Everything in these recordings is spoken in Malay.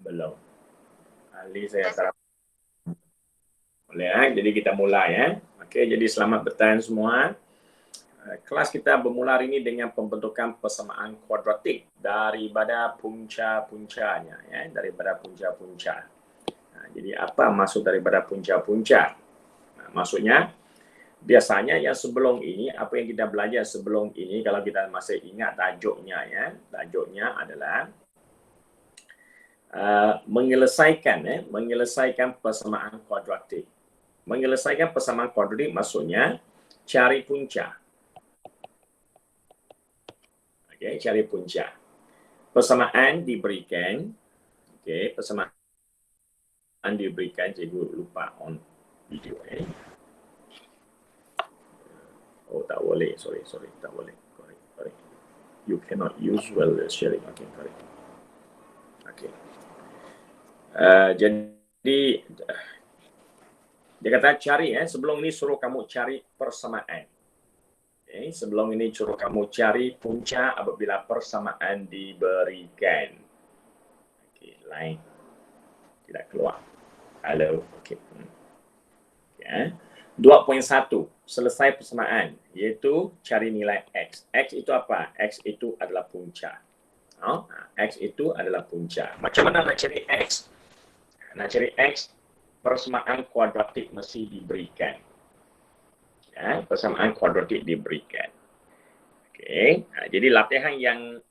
Belum. Ali saya harap boleh. Jadi kita mulai ya. Okey, jadi selamat bertahan semua. Kelas kita bermula hari ini dengan pembentukan persamaan kuadratik daripada punca-puncanya ya, daripada punca-punca. Jadi apa maksud daripada punca-punca? Maksudnya biasanya yang sebelum ini, apa yang kita belajar sebelum ini, kalau kita masih ingat tajuknya ya, tajuknya adalah menyelesaikan persamaan kuadratik. Menyelesaikan persamaan kuadratik maksudnya cari punca. Okey, cari punca. Persamaan diberikan, okey, persamaan diberikan, cikgu lupa on video Oh, tak boleh. Sorry. Tak boleh. Correct. You cannot use well sharing. Okay, correct. Okay. Jadi, dia kata cari sebelum ini suruh kamu cari persamaan. Okay, sebelum ini suruh kamu cari punca apabila persamaan diberikan. Okay, line. Tidak keluar. Hello. Okay. Okay. 2.1 selesai persamaan iaitu cari nilai X. X itu apa? X itu adalah punca. X itu adalah punca. Macam mana nak cari X? Nak cari X, persamaan kuadratik mesti diberikan. Ya, persamaan kuadratik diberikan. Okey. Jadi latihan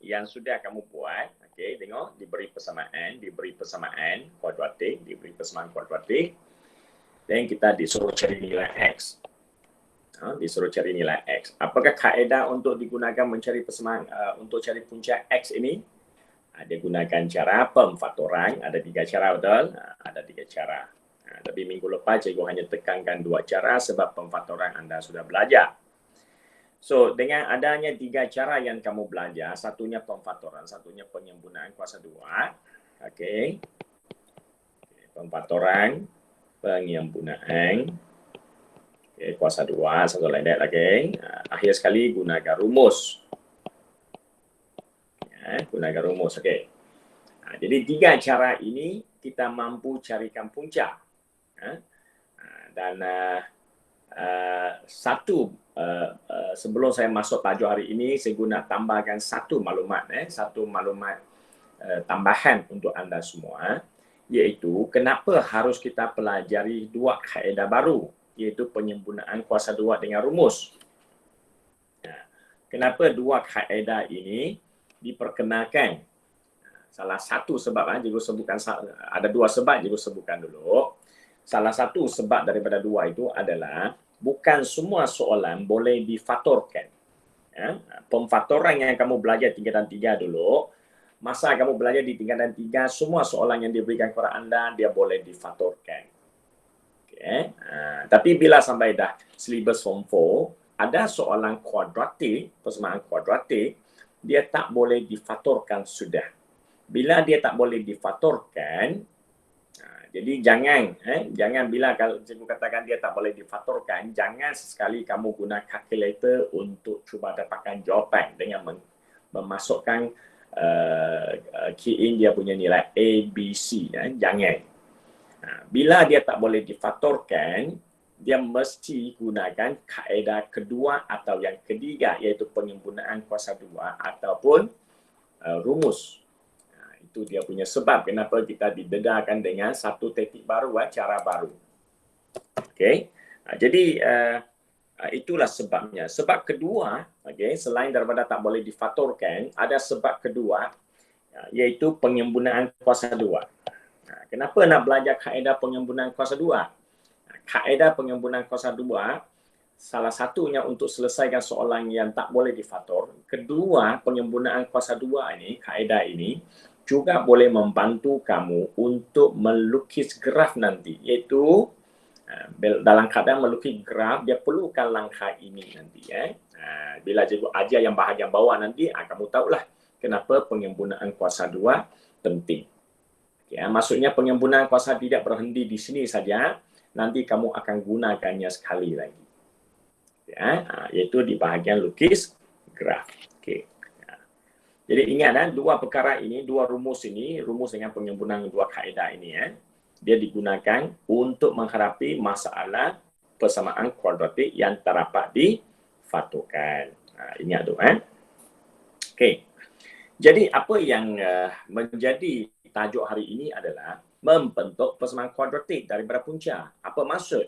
yang sudah kamu buat, okey, tengok diberi persamaan kuadratik, dan kita disuruh cari nilai X. Disuruh cari nilai X. Apakah kaedah untuk digunakan mencari persamaan untuk cari punca X ini? Dia gunakan cara pemfaktoran. Ada 3 cara, betul? Ada 3 cara. Tapi minggu lepas cikgu hanya tekankan 2 cara sebab pemfaktoran anda sudah belajar. So, dengan adanya 3 cara yang kamu belajar, satunya pemfaktoran, satunya penyempurnaan kuasa 2. Okey. Pemfaktoran, penyempurnaan kuasa 2, satu like that, okay. Akhir sekali gunakan rumus. Gunakan rumus, okay. Jadi 3 cara ini kita mampu carikan punca. Dan sebelum saya masuk tajuk hari ini, saya guna tambahkan satu maklumat tambahan untuk anda semua, iaitu kenapa harus kita pelajari 2 kaedah baru, iaitu penyempurnaan kuasa 2 dengan rumus. Kenapa 2 kaedah ini diperkenalkan? Salah satu sebab, cikgu sebutkan, ada 2 sebab cikgu sebutkan dulu. Salah satu sebab daripada 2 itu adalah bukan semua soalan boleh difaktorkan. Pemfaktoran yang kamu belajar tingkatan 3 dulu, masa kamu belajar di tingkatan 3, semua soalan yang diberikan kepada anda, dia boleh difaktorkan. Okay. Tapi bila sampai dah silibus form 4, ada soalan kuadratik, persamaan kuadratik, dia tak boleh difaktorkan sudah. Bila dia tak boleh difaktorkan, jadi jangan bila kalau cikgu katakan dia tak boleh difaktorkan, jangan sesekali kamu guna calculator untuk cuba dapatkan jawapan dengan memasukkan key in dia punya nilai A, B, C. Jangan. Bila dia tak boleh difaktorkan, dia mesti gunakan kaedah kedua atau yang ketiga, iaitu penyempurnaan kuasa 2 ataupun rumus. Itu dia punya sebab kenapa kita didedarkan dengan satu teknik baru, cara baru. Okey. Jadi itulah sebabnya. Sebab kedua, selain daripada tak boleh difaktorkan, ada sebab kedua, iaitu penyempurnaan kuasa 2. Kenapa nak belajar kaedah penyempurnaan kuasa 2? Kaedah penyempurnaan kuasa 2, salah satunya untuk selesaikan soalan yang tak boleh difaktor. Kedua, penyempurnaan kuasa 2 ini, kaedah ini, juga boleh membantu kamu untuk melukis graf nanti. Iaitu, dalam keadaan melukis graf, dia perlukan langkah ini nanti. Bila cikgu ajar yang bahagian bawah nanti, kamu tahulah kenapa penyempurnaan kuasa 2 penting. Maksudnya penyempurnaan kuasa tidak berhenti di sini saja, nanti kamu akan gunakannya sekali lagi. Iaitu di bahagian lukis graf. Jadi ingat dua perkara ini, dua rumus ini, rumus dengan penggabungan dua kaedah ini dia digunakan untuk menghadapi masalah persamaan kuadratik yang terdapat di fatokan. Ingat tu Okey. Jadi apa yang menjadi tajuk hari ini adalah membentuk persamaan kuadratik daripada punca. Apa maksud?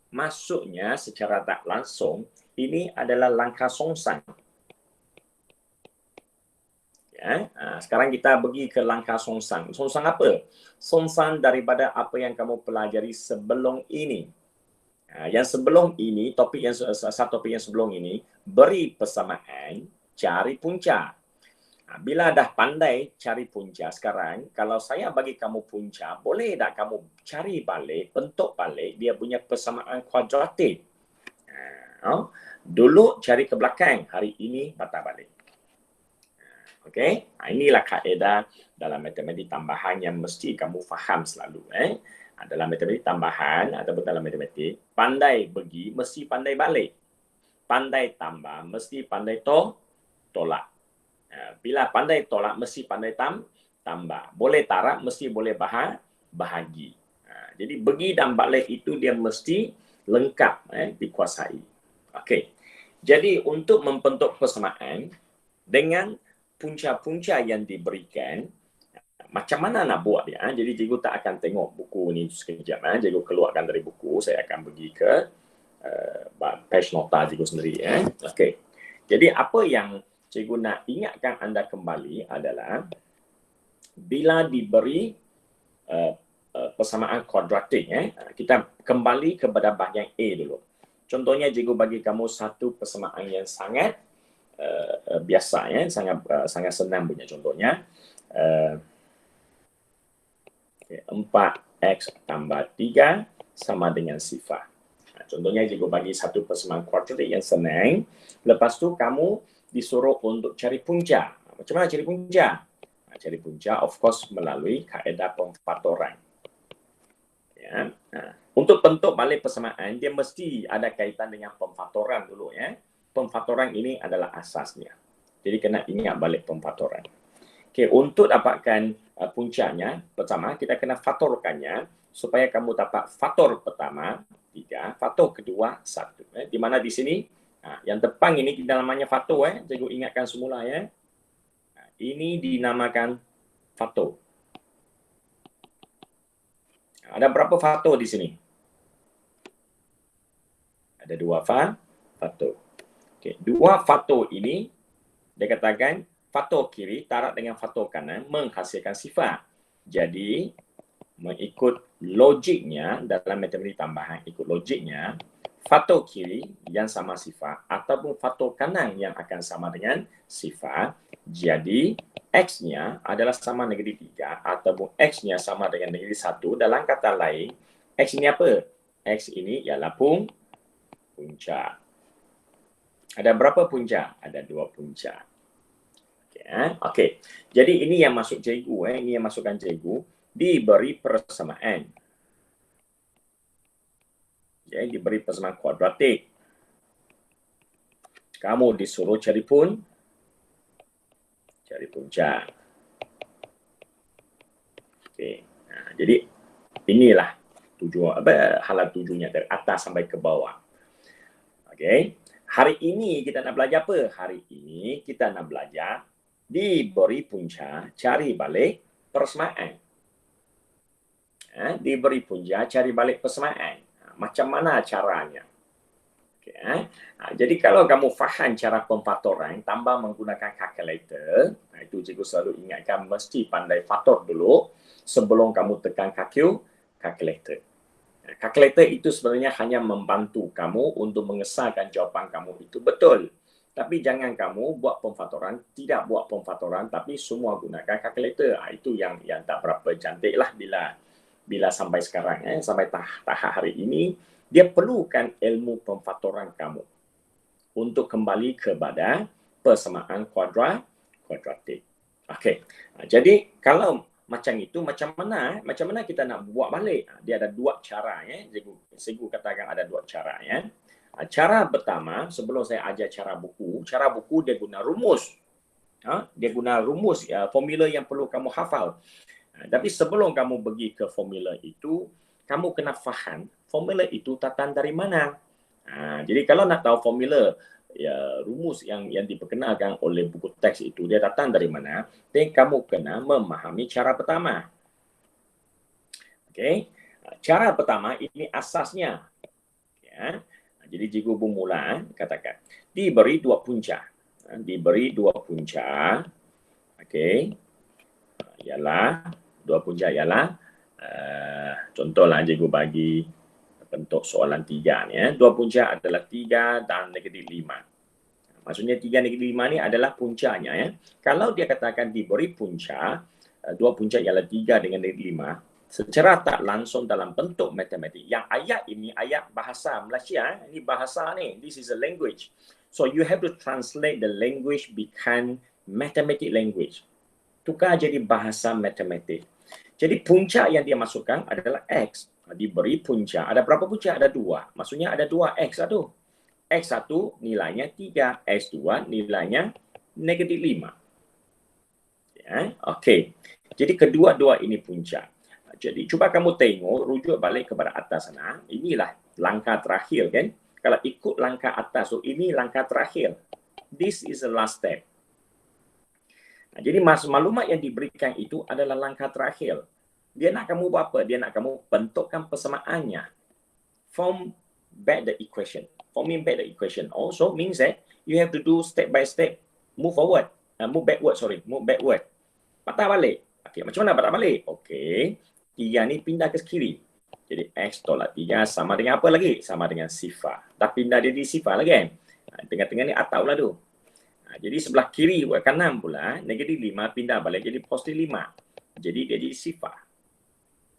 Maksudnya secara tak langsung ini adalah langkah songsang. Ya, sekarang kita pergi ke langkah songsang. Songsang apa? Songsang daripada apa yang kamu pelajari sebelum ini. Yang sebelum ini, satu topik yang sebelum ini, beri persamaan, cari punca. Bila dah pandai cari punca sekarang, kalau saya bagi kamu punca, boleh tak kamu cari balik, bentuk balik dia punya persamaan kuadratik. Dulu cari ke belakang, hari ini patah balik. Okey, inilah kaedah dalam matematik tambahan yang mesti kamu faham selalu. Dalam matematik tambahan ataupun dalam matematik, pandai pergi mesti pandai balik. Pandai tambah mesti pandai tolak. Bila pandai tolak mesti pandai tambah. Boleh tarak mesti boleh bahagi. Jadi pergi dan balik itu dia mesti lengkap dikuasai. Okey. Jadi untuk membentuk persamaan dengan punca-punca yang diberikan, macam mana nak buat dia? Jadi cikgu tak akan tengok buku ni sekejap. Cikgu keluarkan dari buku, saya akan pergi ke page nota cikgu sendiri. Okey. Jadi apa yang cikgu nak ingatkan anda kembali adalah bila diberi persamaan kuadratik, kita kembali kepada bahagian A dulu. Contohnya cikgu bagi kamu satu persamaan yang sangat biasa, sangat senang punya contohnya. 4x tambah 3 sama dengan sifar. Contohnya cikgu bagi satu persamaan kuadratik yang senang. Lepas tu kamu disuruh untuk cari punca. Macam mana cari punca? Cari punca of course melalui kaedah pemfaktoran. Untuk bentuk balik persamaan dia mesti ada kaitan dengan pemfaktoran dulu. Pemfaktoran ini adalah asasnya. Jadi kena ingat balik pemfaktoran. Okey, untuk dapatkan puncanya, pertama kita kena faktorkannya supaya kamu dapat faktor pertama 3, faktor kedua 1. Di mana di sini yang depan ini kita namanya faktor. Cikgu ingatkan semula ini dinamakan faktor. Ada berapa faktor di sini? Ada 2 faktor. Okay. 2 faktor ini, dia katakan faktor kiri tarak dengan faktor kanan menghasilkan sifar. Jadi, mengikut logiknya dalam matematik tambahan, ikut logiknya, faktor kiri yang sama sifar ataupun faktor kanan yang akan sama dengan sifar, jadi X-nya adalah sama negatif 3 ataupun X-nya sama dengan negatif 1. Dalam kata lain, X ini apa? X ini ialah punca. Ada berapa punca? Ada 2 punca. Okey. Jadi ini yang masuk cikgu. Ini yang masukkan cikgu. Diberi persamaan. Diberi persamaan kuadratik. Kamu disuruh cari punca. Okey. Jadi inilah halat tujuannya dari atas sampai ke bawah. Okey. Hari ini kita nak belajar apa? Hari ini kita nak belajar diberi punca, cari balik persamaan. Diberi punca, cari balik persamaan. Macam mana caranya? Okay. Jadi kalau kamu faham cara pemfaktoran tambah menggunakan kalkulator, itu cikgu selalu ingatkan mesti pandai faktor dulu sebelum kamu tekan kalkulator. Kalkulator itu sebenarnya hanya membantu kamu untuk mengesahkan jawapan kamu itu betul. Tapi jangan kamu buat pemfaktoran, tidak buat pemfaktoran tapi semua gunakan kalkulator. Itu yang tak berapa cantik lah bila sampai sekarang, sampai tahap hari ini, dia perlukan ilmu pemfaktoran kamu untuk kembali kepada persamaan kuadratik. Okey. Jadi kalau macam itu, macam mana kita nak buat balik? Dia ada 2 cara. Cikgu katakan ada 2 cara. Cara pertama, sebelum saya ajar cara buku dia guna rumus. Dia guna rumus, formula yang perlu kamu hafal. Tapi sebelum kamu pergi ke formula itu, kamu kena faham formula itu datang dari mana. Jadi kalau nak tahu formula, rumus yang diperkenalkan oleh buku teks itu dia datang dari mana, then kamu kena memahami cara pertama. Okey. Cara pertama ini asasnya. Ya. Jadi cikgu bermula katakan diberi dua punca. Diberi dua punca. Okey. Ialah dua punca ialah contohlah cikgu bagi bentuk soalan 3 ni. Dua punca adalah 3 dan negatif 5. Maksudnya 3 negatif 5 ni adalah puncanya. Kalau dia katakan diberi punca, dua punca ialah 3 dengan negatif 5, secara tak langsung dalam bentuk matematik. Yang ayat ini ayat bahasa Malaysia. Ini bahasa ni. This is a language. So you have to translate the language become mathematic language. Tukar jadi bahasa matematik. Jadi punca yang dia masukkan adalah X. Diberi punca. Ada berapa punca? Ada 2. Maksudnya ada 2 X lah tu. X1 nilainya 3. X2 nilainya negatif 5. Ya, okey. Jadi kedua-dua ini punca. Jadi cuba kamu tengok, rujuk balik kepada atas sana. Inilah langkah terakhir kan. Kalau ikut langkah atas, so ini langkah terakhir. This is the last step. Jadi maklumat yang diberikan itu adalah langkah terakhir. Dia nak kamu buat apa? Dia nak kamu bentukkan persamaannya. Form back the equation. Forming back the equation also means that you have to do step by step. Move forward. Move backward. Patah balik. Okey, macam mana patah balik? Okey. 3 ni pindah ke kiri. Jadi X tolak 3 sama dengan apa lagi? Sama dengan sifar. Dah pindah dia di sifar lagi kan? Tengah-tengah ni atau lah tu. Jadi sebelah kiri buat kanan pula, negatif 5 pindah balik jadi positif 5. Jadi dia jadi sifar.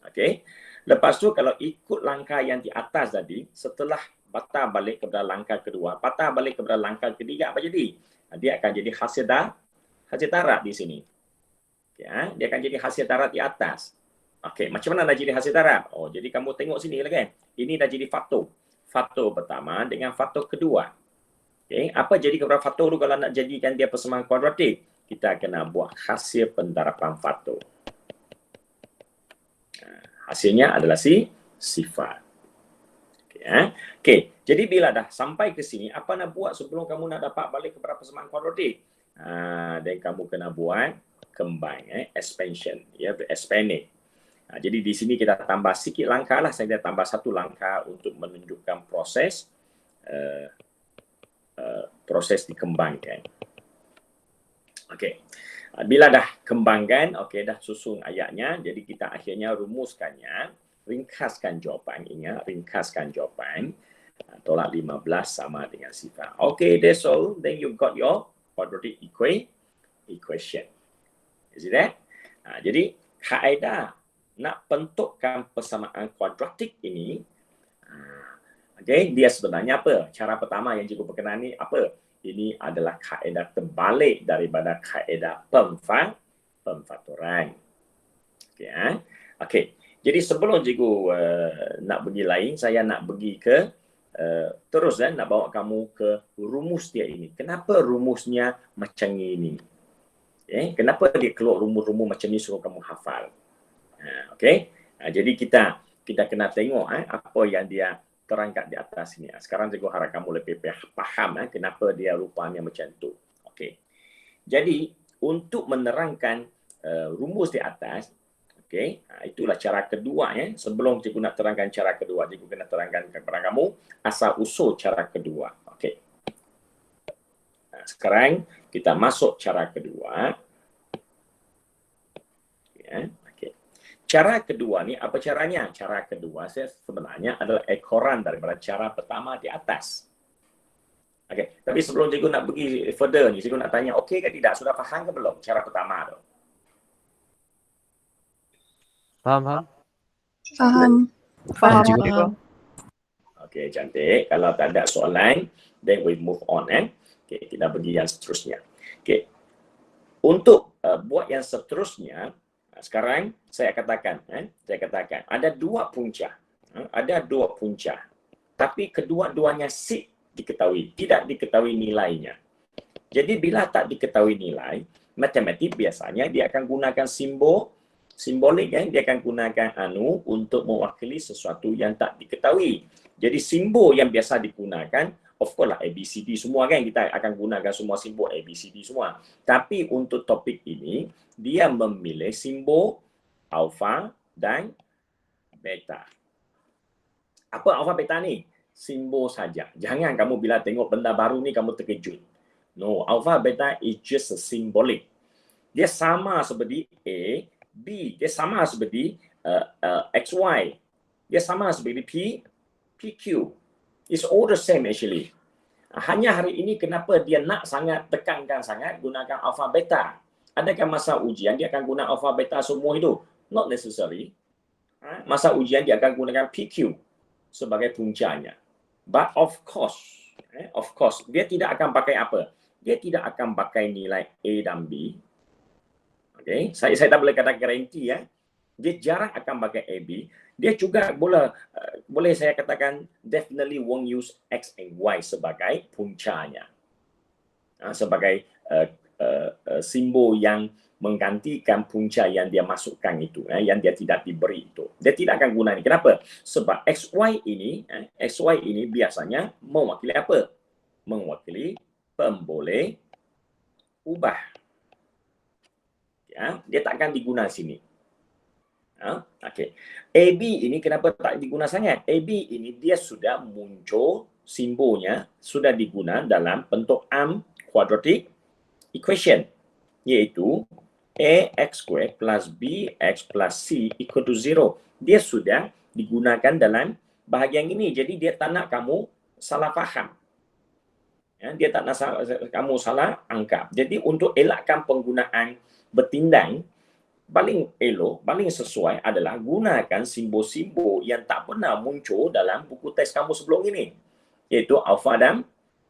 Okey. Lepas tu kalau ikut langkah yang di atas tadi, setelah patah balik kepada langkah kedua, patah balik kepada langkah ketiga, apa jadi? Dia akan jadi hasil darat di sini. Ya, dia akan jadi hasil darat di atas. Okey, macam mana nak jadi hasil darat? Oh, jadi kamu tengok sini lah kan. Ini dah jadi faktor. Faktor pertama dengan faktor kedua. Okey, apa jadi kepada faktor tu kalau nak jadikan dia persamaan kuadratik? Kita kena buat hasil pendarapan faktor. Hasilnya adalah sifar. Okey, jadi bila dah sampai ke sini, apa nak buat sebelum kamu nak dapat balik kepada persamaan kuadratik? Dan kamu kena buat combine, expansion. Ya, expand it. Jadi di sini kita tambah sikit langkah lah. Saya tambah satu langkah untuk menunjukkan proses dikembangkan. Okey. Bila dah kembangkan, okey, dah susun ayatnya, jadi kita akhirnya rumuskannya, ringkaskan jawapan. Ingat, ringkaskan jawapan. Tolak 15 sama dengan sifar. Okey, that's all. Then you got your quadratic equation. Is it that? Jadi kaedah nak bentukkan persamaan kuadratik ini, okay, dia sebenarnya apa? Cara pertama yang cikgu perkenal ni apa? Ini adalah kaedah terbalik daripada kaedah pemfaktoran. Okay, okay. Jadi sebelum cikgu nak pergi lain, saya nak pergi ke terus nak bawa kamu ke rumus dia ini. Kenapa rumusnya macam ini? Okay. Kenapa dia keluar rumus-rumus macam ni suruh kamu hafal? Okay. Jadi kita kena tengok apa yang dia terangkat di atas ini. Sekarang cikgu harap kamu lebih faham kenapa dia rupanya macam tu. Okey. Jadi untuk menerangkan rumus di atas, okey, itulah cara kedua ya. Sebelum cikgu nak terangkan cara kedua, cikgu kena terangkan kepada kamu asal usul cara kedua. Okey. Sekarang kita masuk cara kedua. Ya. Cara kedua ni apa caranya? Cara kedua sebenarnya adalah ekoran daripada cara pertama di atas. Okey, tapi sebelum cikgu nak pergi further ni, cikgu nak tanya, okey ke tidak? Sudah faham ke belum cara pertama tu? Faham. Okey, cantik. Kalau tak ada soalan, then we move on. Okey, kita pergi yang seterusnya. Okey. Untuk buat yang seterusnya, sekarang saya katakan ada dua punca. Tapi kedua-duanya diketahui, tidak diketahui nilainya. Jadi bila tak diketahui nilai, matematik biasanya dia akan gunakan simbolik kan, dia akan gunakan untuk mewakili sesuatu yang tak diketahui. Jadi simbol yang biasa digunakan, of course lah ABCD semua kan, kita akan gunakan semua simbol ABCD semua. Tapi untuk topik ini, dia memilih simbol alfa dan beta. Apa alfa beta ni? Simbol saja. Jangan kamu bila tengok benda baru ni kamu terkejut. No, alpha beta is just a symbolic. Dia sama seperti A, B. Dia sama seperti XY. Dia sama seperti PQ. It's all the same actually. Hanya hari ini kenapa dia nak sangat tekankan sangat gunakan alpha beta. Adakah masa ujian dia akan guna alpha beta semua itu? Not necessary. Masa ujian dia akan gunakan PQ sebagai puncanya. But of course, dia tidak akan pakai apa? Dia tidak akan pakai nilai A dan B. Okay, saya tak boleh kata garanti ya. Dia jarang akan pakai AB. Dia juga boleh saya katakan definitely won't use X and Y sebagai puncanya. Sebagai simbol yang menggantikan punca yang dia masukkan itu, yang dia tidak diberi itu. Dia tidak akan guna ini. Kenapa? Sebab XY ini biasanya mewakili apa? Mewakili pemboleh ubah. Ya, dia tak akan digunakan sini. Okay. AB ini kenapa tak digunakan sangat? AB ini dia sudah muncul simbolnya, sudah digunakan dalam bentuk quadratic equation, iaitu AX² plus BX plus C equal to 0. Dia sudah digunakan dalam bahagian ini. Jadi dia tak nak kamu salah faham. Ya, dia tak nak kamu salah anggap. Jadi untuk elakkan penggunaan bertindang, paling elok, paling sesuai adalah gunakan simbol-simbol yang tak pernah muncul dalam buku teks kamu sebelum ini, iaitu alfa dan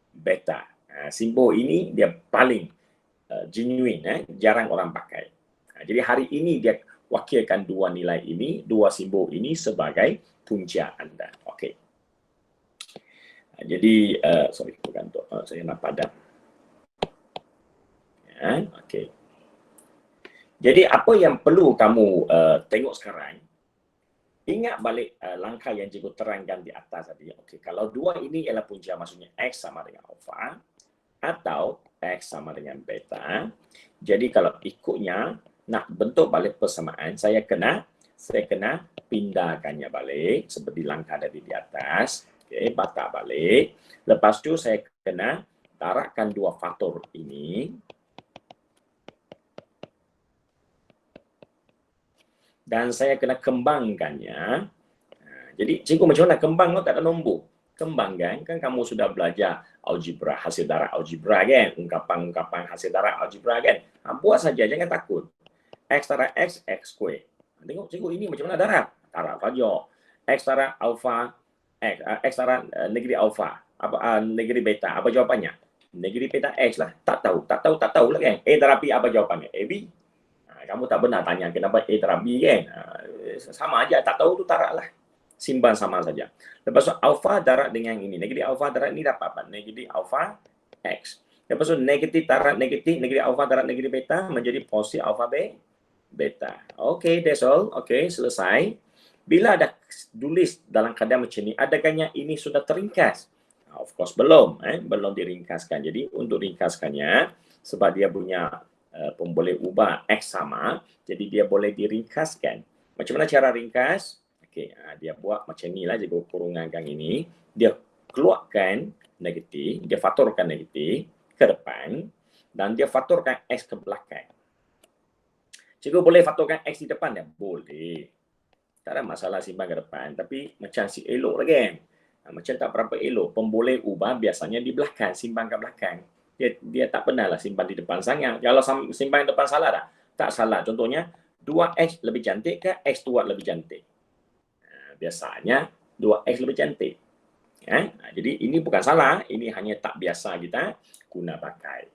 beta. Simbol ini dia paling genuine, jarang orang pakai. Jadi hari ini dia wakilkan dua nilai ini, dua simbol ini sebagai punca anda. Okey. Jadi sorry, bukan tu. Saya nak padam. Okey. Jadi apa yang perlu kamu tengok sekarang? Ingat balik langkah yang cikgu terangkan di atas tadi. Okey, kalau dua ini ialah punca, maksudnya X sama dengan alfa atau X sama dengan beta. Jadi kalau ikutnya nak bentuk balik persamaan, saya kena pindahkannya balik seperti langkah tadi di atas. Okey, batak balik. Lepas tu saya kena tarakkan dua faktor ini. Dan saya kena kembangkannya. Jadi cikgu macam mana kembang tak ada nombor? Kembangkan, kan kamu sudah belajar algebra, hasil darab algebra kan? Ungkapan-ungkapan hasil darab algebra kan? Buat saja, jangan takut. X darab X, X square. Tengok cikgu ini macam mana darab? Darab saja. X darab alpha, X darab negeri alpha, negeri beta, apa jawapannya? Negeri beta X lah. Tak tahu lah kan? A darab B, apa jawapannya? AB. Kamu tak benar tanya kenapa A darab B kan? Sama aja, tak tahu tu tarak lah. Simpan sama saja. Lepas tu alfa darab dengan ini. Negatif alfa darab ini dapat apa? Negatif alfa X. Lepas tu negatif darab negatif, negatif alfa darab negatif beta menjadi positif alfa beta. Okay, that's all. Okay, selesai. Bila ada tulis dalam keadaan macam ni, adakahnya ini sudah teringkas? Of course belum. Belum diringkaskan. Jadi untuk ringkaskannya, sebab dia punya pemboleh ubah X sama, jadi dia boleh diringkaskan. Macam mana cara ringkas? Okay, dia buat macam ni lah, cikgu kurungankan ini. Dia keluarkan negatif, dia faktorkan negatif ke depan, dan dia faktorkan X ke belakang. Cikgu boleh faktorkan X di depan? Ya, boleh. Tak ada masalah simpan ke depan, tapi macam si elok lah kan? Macam tak berapa elok. Pemboleh ubah biasanya di belakang, simpan ke belakang. Dia tak pernah lah simpan di depan sangat. Kalau simpan di depan salah tak? Tak salah. Contohnya, 2X lebih cantik ke X2 lebih cantik? Biasanya 2X lebih cantik. Jadi ini bukan salah, ini hanya tak biasa kita guna pakai.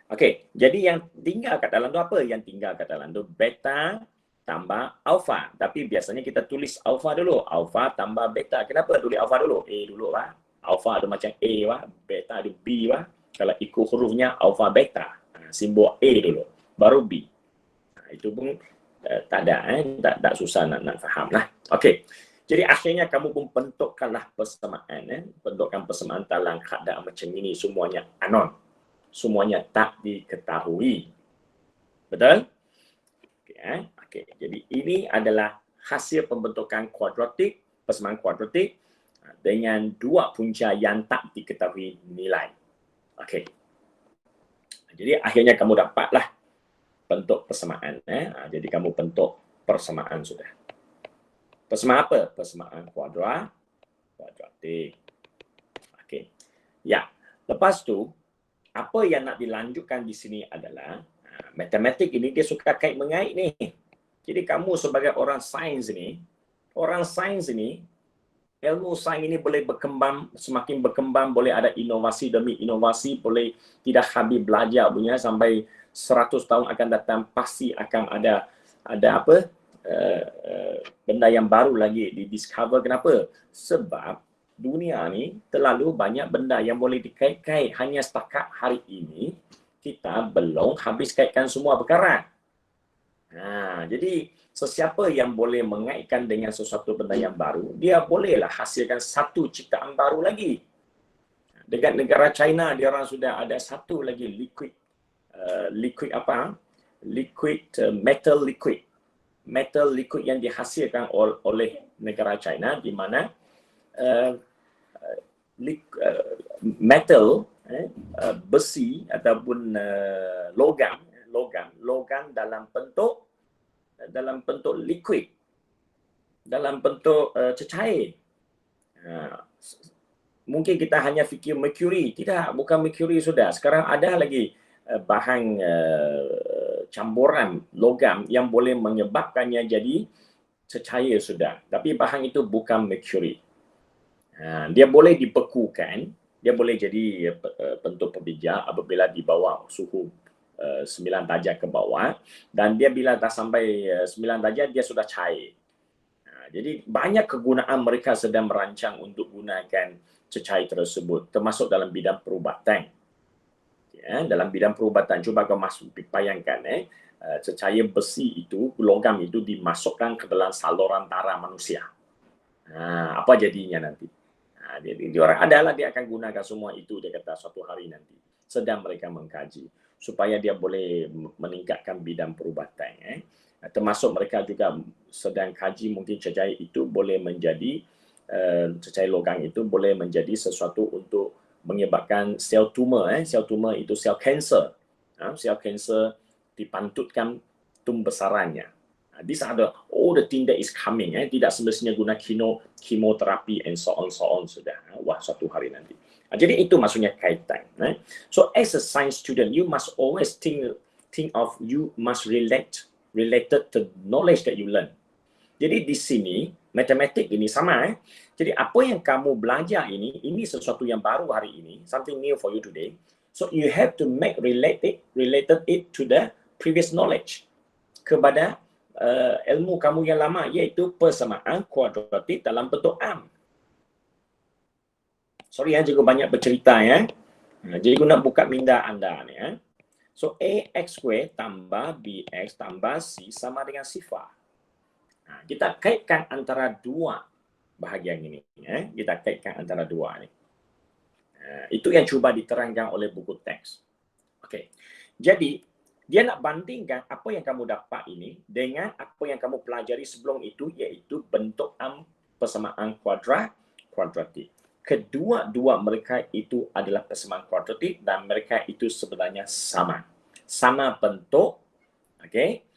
Okey, jadi yang tinggal kat dalam tu apa? Yang tinggal kat dalam tu beta tambah alfa. Tapi biasanya kita tulis alfa dulu. Alfa tambah beta. Kenapa tulis alfa dulu? A dulu lah. Alfa ada macam A lah, beta ada B lah. Kalau ikut hurufnya alfa beta, simbol A dulu, baru B. Itu pun tak ada, tak susah nak faham lah. Okey. Jadi akhirnya kamu pun bentukkanlah persamaan, bentukkan persamaan dalam keadaan macam ini semuanya anon. Semuanya tak diketahui. Betul? Okey, okey. Jadi ini adalah hasil pembentukan kuadratik, persamaan kuadratik dengan dua punca yang tak diketahui nilai. Okey. Jadi akhirnya kamu dapatlah bentuk persamaan. Jadi kamu bentuk persamaan sudah. Persamaan apa? Persamaan kuadratik. Okey. Ya. Lepas tu, apa yang nak dilanjutkan di sini adalah matematik ini dia suka kait mengait ni. Jadi kamu sebagai orang sains ni, ilmu sains ini boleh berkembang, semakin berkembang, boleh ada inovasi demi inovasi, boleh tidak habis belajar punya sampai 100 tahun akan datang pasti akan ada apa? Benda yang baru lagi di-discover. Kenapa? Sebab dunia ni terlalu banyak benda yang boleh dikait-kait. Hanya setakat hari ini kita belum habis kaitkan semua perkara. Jadi sesiapa yang boleh mengaitkan dengan sesuatu benda yang baru, dia bolehlah hasilkan satu ciptaan baru lagi. Dekat negara China, dia orang sudah ada satu lagi metal liquid yang dihasilkan oleh negara China, di mana metal besi ataupun logam dalam bentuk liquid, dalam bentuk cecair. Mungkin kita hanya fikir mercury, tidak, bukan mercury sudah. Sekarang ada lagi bahan campuran logam yang boleh menyebabkannya jadi cecair sudah. Tapi bahan itu bukan mercury. Dia boleh dibekukan, dia boleh jadi bentuk pebijak apabila di bawah suhu 9 darjah ke bawah, dan dia bila dah sampai 9 darjah dia sudah cair. Jadi banyak kegunaan mereka sedang merancang untuk gunakan cecair tersebut, termasuk dalam bidang perubatan. Dalam bidang perubatan, cuba kau bayangkan cecair besi itu, logam itu dimasukkan ke dalam saluran darah manusia. Apa jadinya nanti? Dia orang adalah dia akan gunakan semua itu, dia kata suatu hari nanti. Sedang mereka mengkaji supaya dia boleh meningkatkan bidang perubatan. Termasuk mereka juga sedang kaji mungkin cecair itu boleh menjadi cecair logam itu boleh menjadi sesuatu untuk menyebabkan sel tumor. Sel tumor itu sel kanser. Sel kanser dipantutkan tumbesarannya. These are all the thing that is coming. Tidak semestinya guna kemoterapi and so on sudah. Wah, suatu hari nanti. Jadi itu maksudnya kaitan. So as a science student, you must always think of, you must related to knowledge that you learn. Jadi di sini matematik ini sama. Jadi apa yang kamu belajar ini sesuatu yang baru hari ini, something new for you today. So you have to make related it to the previous knowledge, kepada ilmu kamu yang lama, iaitu persamaan kuadratik dalam bentuk am. Sorry cikgu banyak bercerita Jadi aku nak buka minda anda ni So ax² tambah bx tambah c sama dengan sifar. Kita kaitkan antara dua bahagian ini. Kita kaitkan antara dua ni. Itu yang cuba diterangkan oleh buku teks. Okey. Jadi dia nak bandingkan apa yang kamu dapat ini dengan apa yang kamu pelajari sebelum itu, iaitu bentuk am persamaan kuadratik. Kedua-dua mereka itu adalah persamaan kuadratik dan mereka itu sebenarnya sama bentuk. Okey.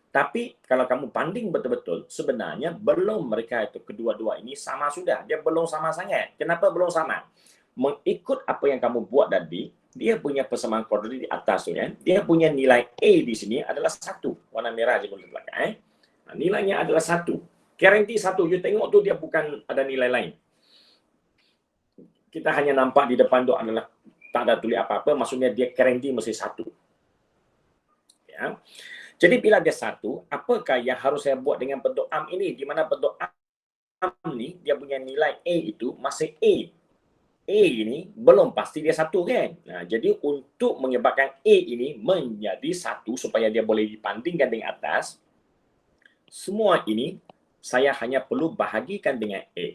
Tapi kalau kamu banding betul-betul, sebenarnya belum mereka itu kedua-dua ini sama sudah. Dia belum sama sangat. Kenapa belum sama? Mengikut apa yang kamu buat tadi, dia punya persamaan kuadratik di atas tu dia punya nilai A di sini adalah 1. Warna merah je boleh belakang nilainya adalah 1. Guarantee 1. You tengok tu dia bukan ada nilai lain. Kita hanya nampak di depan tu adalah tak ada tulis apa-apa, maksudnya dia guarantee mesti 1. Jadi bila dia 1, apakah yang harus saya buat dengan bentuk am ini, di mana bentuk am ni dia punya nilai A itu masih A. A ini belum pasti dia satu kan. Nah, jadi untuk menyebabkan A ini menjadi satu supaya dia boleh dipandingkan dengan atas, semua ini saya hanya perlu bahagikan dengan A.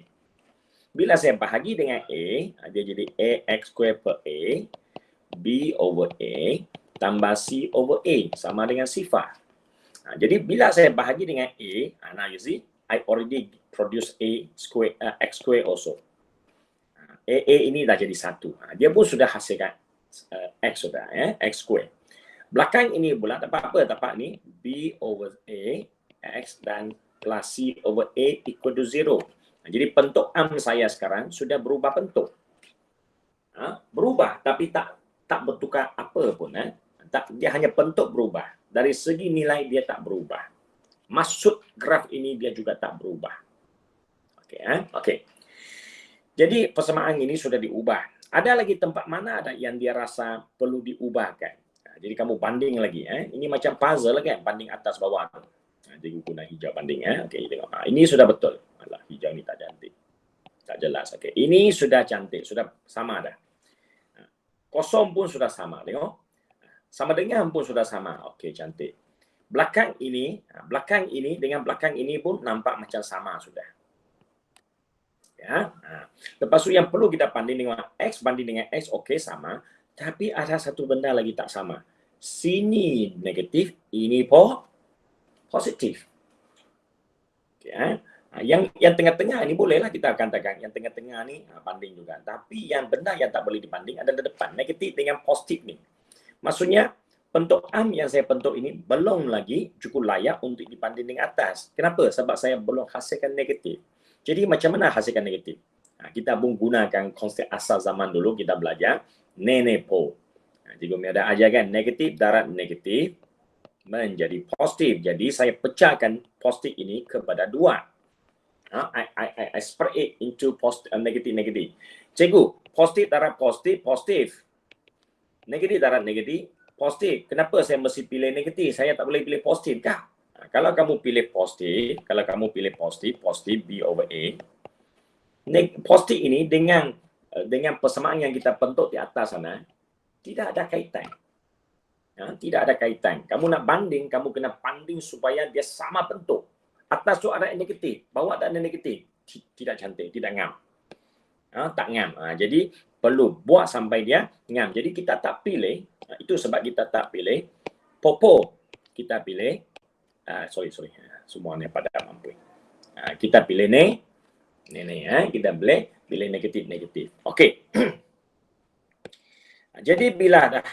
Bila saya bahagi dengan A, dia jadi AX square per A, B over A, tambah C over A, sama dengan sifar. Jadi bila saya bahagi dengan A, now you see, I already produce A square, X square also. A ini dah jadi satu. Dia pun sudah hasilkan X sudah, X square. Belakang ini pula dapat apa? Dapat ni B over A, X dan plus C over A equal to 0. Jadi bentuk am saya sekarang sudah berubah bentuk. Berubah tapi tak bertukar apa pun. Dia hanya bentuk berubah. Dari segi nilai dia tak berubah. Maksud graf ini dia juga tak berubah. Okey. Jadi persamaan ini sudah diubah. Ada lagi tempat mana ada yang dia rasa perlu diubahkan? Jadi kamu banding lagi. Ini macam puzzle kan, banding atas bawah. Jadi guna hijau banding. Okey, tengok. Ini sudah betul. Alah, hijau ni tak cantik. Tak jelas. Okey, ini sudah cantik, sudah sama dah. Kosong pun sudah sama, tengok. Sama dengan pun sudah sama. Okey, cantik. Belakang ini dengan belakang ini pun nampak macam sama sudah. Ya. Lepas tu yang perlu kita banding dengan X, banding dengan X, okey sama. Tapi ada satu benda lagi tak sama. Sini negatif, ini positif. Okay, yang tengah-tengah ni bolehlah kita katakan. Yang tengah-tengah ni banding juga. Tapi yang benda yang tak boleh dibanding adalah depan. Negatif dengan positif ni. Maksudnya, bentuk am yang saya bentuk ini belum lagi cukup layak untuk dibanding dengan atas. Kenapa? Sebab saya belum hasilkan negatif. Jadi macam mana hasilkan negatif? Kita pun gunakan konsep asal zaman dulu kita belajar nenek po. Cikgu ada ajarkan negatif darat negatif menjadi positif. Jadi saya pecahkan positif ini kepada dua. I spread it into positif, negatif. Cikgu, positif darat positif. Negatif darat negatif, positif. Kenapa saya mesti pilih negatif? Saya tak boleh pilih positif kah? Kalau kamu pilih positif, positif B over A, positif ini dengan persamaan yang kita bentuk di atas sana, tidak ada kaitan. Tidak ada kaitan. Kamu nak banding, kamu kena banding supaya dia sama bentuk. Atas tu ada negatif, bawah tak ada negatif. Tidak cantik, tidak ngam. Tak ngam. Jadi perlu buat sampai dia ngam. Jadi kita tak pilih, itu sebab kita tak pilih popo. Kita pilih sorry. Semua ni pada mampu. Kita pilih ni. Kita pilih negatif. Okey. Jadi bila dah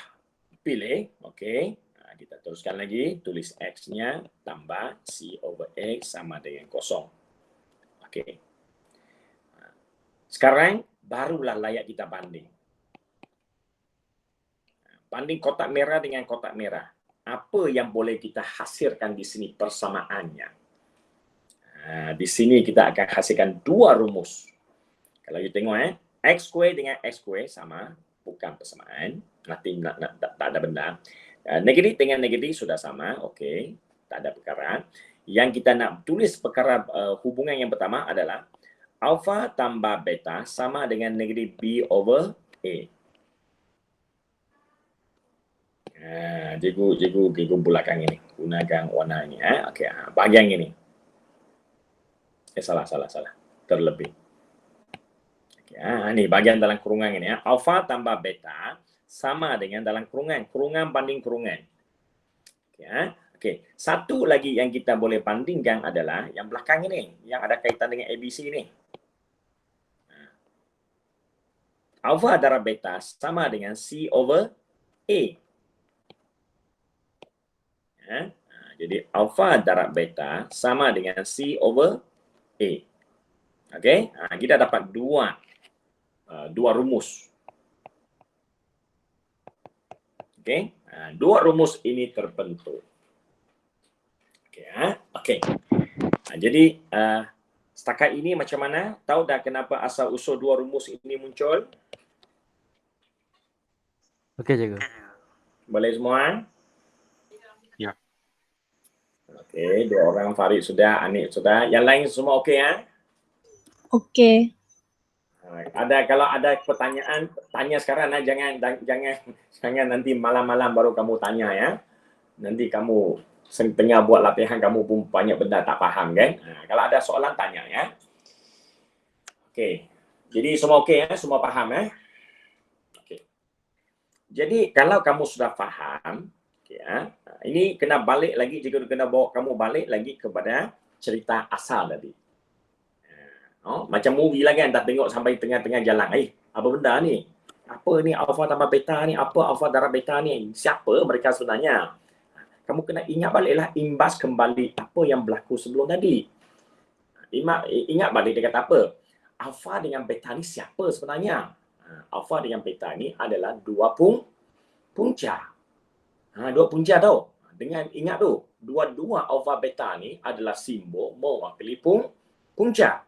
pilih, okey. Kita teruskan lagi, tulis X-nya tambah C over X sama dengan kosong. Okey. Sekarang barulah layak kita banding. Banding kotak merah dengan kotak merah. Apa yang boleh kita hasilkan di sini persamaannya? Di sini kita akan hasilkan dua rumus. Kalau you tengok X square dengan X square sama, bukan persamaan. Tak ada benda. Negatif dengan negatif sudah sama, okey. Tak ada perkara. Yang kita nak tulis perkara hubungan yang pertama adalah alpha tambah beta sama dengan negatif B over A. Cikgu belakang ini. Gunakan warna ini. Okey, bahagian ini. Salah. Terlebih. Okay, ini bahagian dalam kurungan ini. Alpha tambah beta sama dengan dalam kurungan. Kurungan banding kurungan. Okay. Satu lagi yang kita boleh bandingkan adalah yang belakang ini. Yang ada kaitan dengan ABC ini. Alpha darab beta sama dengan C over A. Jadi alpha darab beta sama dengan C over A. Okey, kita dapat dua rumus. Okey, dua rumus ini terbentuk. Okey. Jadi setakat ini macam mana? Tahu dah kenapa asal usul dua rumus ini muncul? Okey, cikgu. Boleh semua? Ya. Okey, dua orang, Farid sudah, Anik sudah. Yang lain semua okey ? Okey. Kalau ada pertanyaan, tanya sekarang lah. Jangan nanti malam-malam baru kamu tanya ya. Nanti kamu tengah buat latihan, kamu pun banyak benda tak faham kan. Kalau ada soalan, tanya ya. Okey. Jadi semua okey ya? Semua faham ya? Okey. Jadi kalau kamu sudah faham, ya, ini kena balik lagi, jika kena bawa kamu balik lagi kepada cerita asal tadi. Macam movie lah kan, tak tengok sampai tengah-tengah jalan. Apa benda ni? Apa ni alfa tambah beta ni? Apa alfa darab beta ni? Siapa mereka sebenarnya? Kamu kena ingat baliklah, imbas kembali apa yang berlaku sebelum tadi. Ingat balik dia kata apa? Alfa dengan beta ni siapa sebenarnya? Alfa dengan beta ni adalah dua punca. Dua punca tau. Dengan ingat tu, dua-dua alfa beta ni adalah simbol mewakili punca.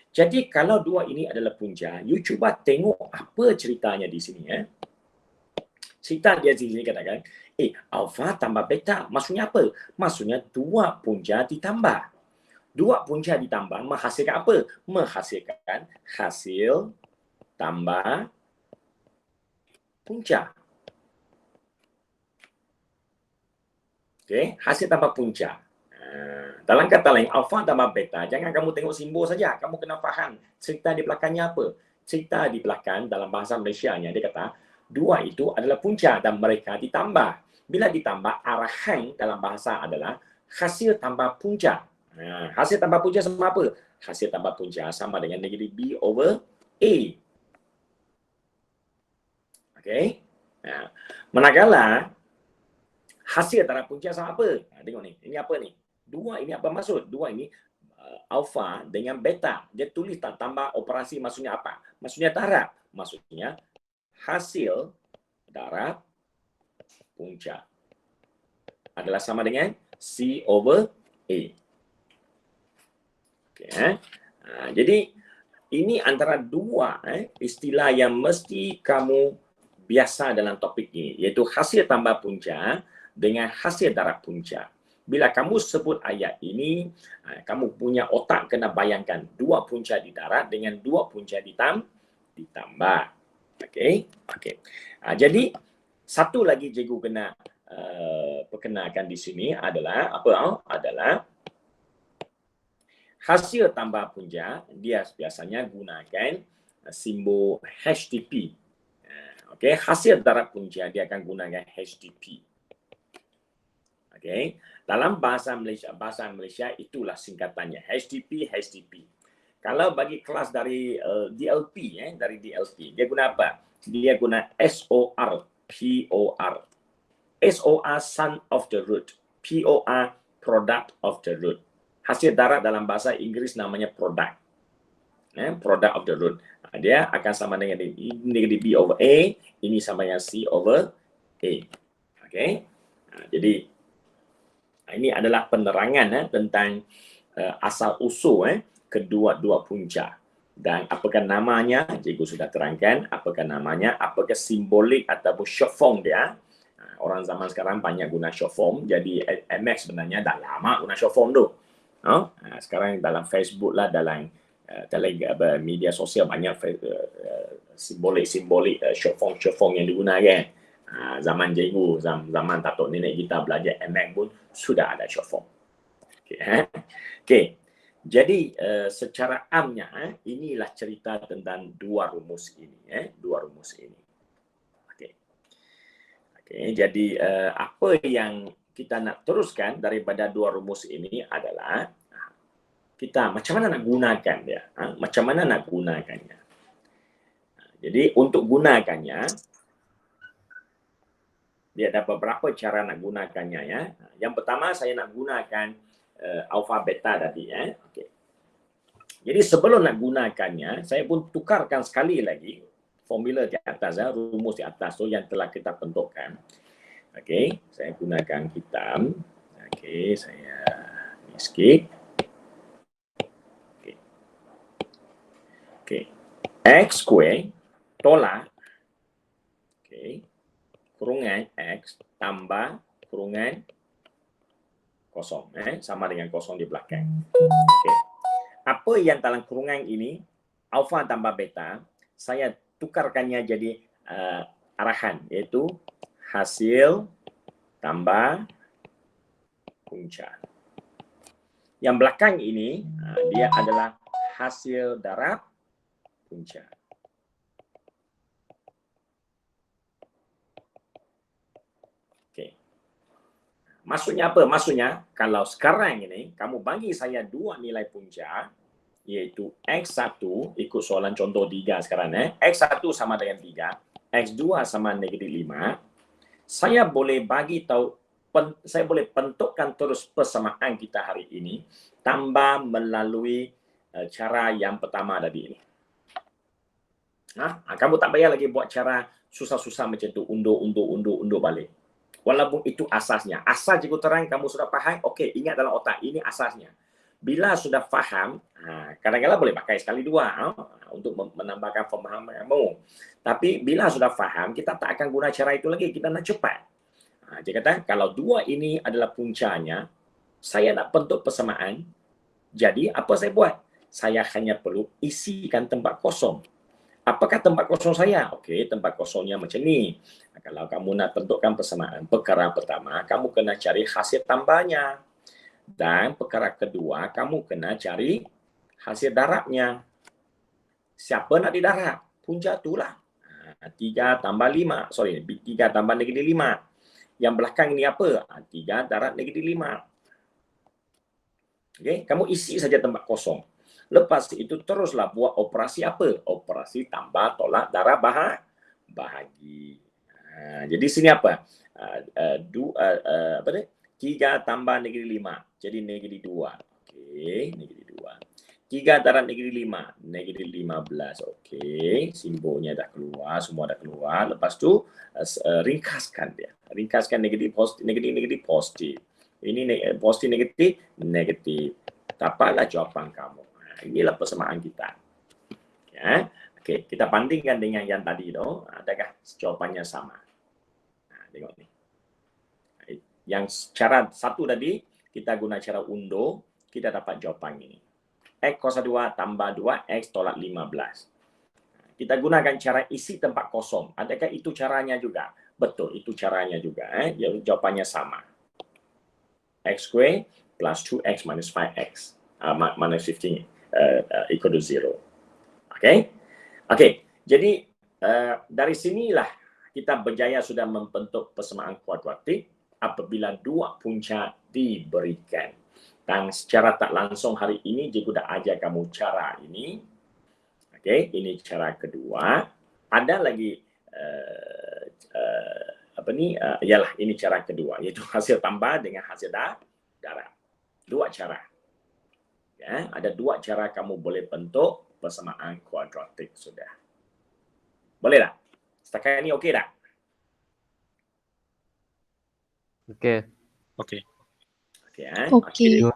Jadi kalau dua ini adalah punca, you cuba tengok apa ceritanya di sini ya. Cerita dia di sini katakan, alfa tambah beta, maksudnya apa? Maksudnya dua punca ditambah. Dua punca ditambah menghasilkan apa? Menghasilkan hasil tambah punca. Okey, hasil tambah punca. Dalam kata lain, alfa tambah beta, jangan kamu tengok simbol saja. Kamu kena faham cerita di belakangnya apa. Cerita di belakang dalam bahasa Malaysianya, dia kata, dua itu adalah punca dan mereka ditambah. Bila ditambah, arahan dalam bahasa adalah hasil tambah punca. Hasil tambah punca sama apa? Hasil tambah punca sama dengan negatif B over A. Okey? Manakala hasil antara punca sama apa? Tengok ni, ini apa ni? Dua ini apa maksud? Dua ini alfa dengan beta. Dia tulis tambah operasi maksudnya apa? Maksudnya darab. Maksudnya hasil darab punca adalah sama dengan C over A. Okay, jadi ini antara dua istilah yang mesti kamu biasa dalam topik ini, iaitu hasil tambah punca dengan hasil darab punca. Bila kamu sebut ayat ini, kamu punya otak kena bayangkan dua punca di darat dengan dua punca ditambah. Okey. Jadi satu lagi cikgu kena perkenalkan di sini adalah apa? Adalah hasil tambah punca, dia biasanya gunakan simbol HTP. Okey, hasil darab punca dia akan gunakan HTP. Okey, dalam bahasa Malaysia itulah singkatannya HTP. Kalau bagi kelas dari DLP dia guna apa? Dia guna SOR, POR. SOR son of the root, POR product of the root. Hasil darab dalam bahasa Inggeris namanya product. Product of the root. Dia akan sama dengan negatif B over A, ini sama dengan C over A. Okey. Jadi ini adalah penerangan tentang asal-usul kedua-dua punca. Dan apakah namanya, cikgu sudah terangkan, apakah namanya, apakah simbolik ataupun short form dia. Orang zaman sekarang banyak guna short form, jadi MX sebenarnya dah lama guna short form tu. Sekarang dalam Facebook lah, dalam media sosial banyak simbolik short form yang digunakan. Zaman cikgu, zaman datuk nenek kita belajar MX pun sudah ada short form. Okey. Jadi secara amnya inilah cerita tentang dua rumus ini, Okey, jadi apa yang kita nak teruskan daripada dua rumus ini adalah kita macam mana nak gunakan dia, macam mana nak gunakannya. Jadi untuk gunakannya, dia ada beberapa cara nak gunakannya ya. Yang pertama saya nak gunakan alfa beta tadi Okey. Jadi sebelum nak gunakannya, saya pun tukarkan sekali lagi formula di atas rumus di atas tu yang telah kita bentukkan. Okey, saya gunakan hitam. Okey, saya skip. Okey. X square tolak kurungan X tambah kurungan kosong sama dengan kosong di belakang. Okey. Apa yang dalam kurungan ini? Alfa tambah beta saya tukarkannya jadi arahan, iaitu hasil tambah punca. Yang belakang ini dia adalah hasil darab punca. Okey. Maksudnya apa? Maksudnya kalau sekarang ini kamu bagi saya dua nilai punca, iaitu X1 ikut soalan contoh 3 sekarang X1 sama dengan 3, X2 sama negatif 5. Saya boleh bagi tahu, saya boleh bentukkan terus persamaan kita hari ini tambah melalui cara yang pertama tadi ini. Kamu tak payah lagi buat cara susah-susah macam tu, undur balik. Walaupun itu asasnya. Asal cikgu terang kamu sudah faham, okey, ingat dalam otak, ini asasnya. Bila sudah faham, kadang-kadang boleh pakai sekali dua untuk menambahkan pemahaman kamu. Tapi bila sudah faham, kita tak akan guna cara itu lagi, kita nak cepat. Dia kata, kalau dua ini adalah puncanya, saya nak bentuk persamaan, jadi apa saya buat? Saya hanya perlu isikan tempat kosong. Apakah tempat kosong saya? Okey, tempat kosongnya macam ni. Kalau kamu nak bentukkan persamaan, perkara pertama, kamu kena cari hasil tambahnya. Dan perkara kedua, kamu kena cari hasil darabnya. Siapa nak didarab? Punca itulah. 3 tambah 5. 3 tambah negatif 5. Yang belakang ni apa? 3 darab negatif 5. Okey, kamu isi saja tempat kosong. Lepas itu teruslah buat operasi apa? Operasi tambah tolak darab bahagi. Jadi sini apa? 3 tambah negatif 5. Jadi negatif 2. Okey, negatif 2. 3 darab negatif 5. Negatif 15. Okey, simbolnya dah keluar, semua dah keluar. Lepas tu ringkaskan dia. Ringkaskan negatif positif. Ini positif negatif. Dapatlah jawapan kamu. Inilah persamaan kita. Ya. Okey, kita bandingkan dengan yang tadi tu. Adakah jawapannya sama? Tengok ni. Yang cara satu tadi, kita guna cara undur, kita dapat jawapan ini. X kuasa 2 tambah 2X tolak 15. Kita gunakan cara isi tempat kosong. Adakah itu caranya juga? Betul, itu caranya juga. Jawapannya sama. X square plus 2X minus 5X. Minus 15 equal to 0. Okay? Okay, jadi dari sinilah kita berjaya sudah membentuk persamaan kuadratik apabila dua punca diberikan. Dan secara tak langsung hari ini cikgu dah ajar kamu cara ini. Okey, ini cara kedua. Ada lagi ialah ini cara kedua, iaitu hasil tambah dengan hasil darab. Dua cara. Ya, ada dua cara kamu boleh bentuk persamaan kuadratik sudah. Boleh tak? Setakat ini okey tak? Okey. Okey. Okey.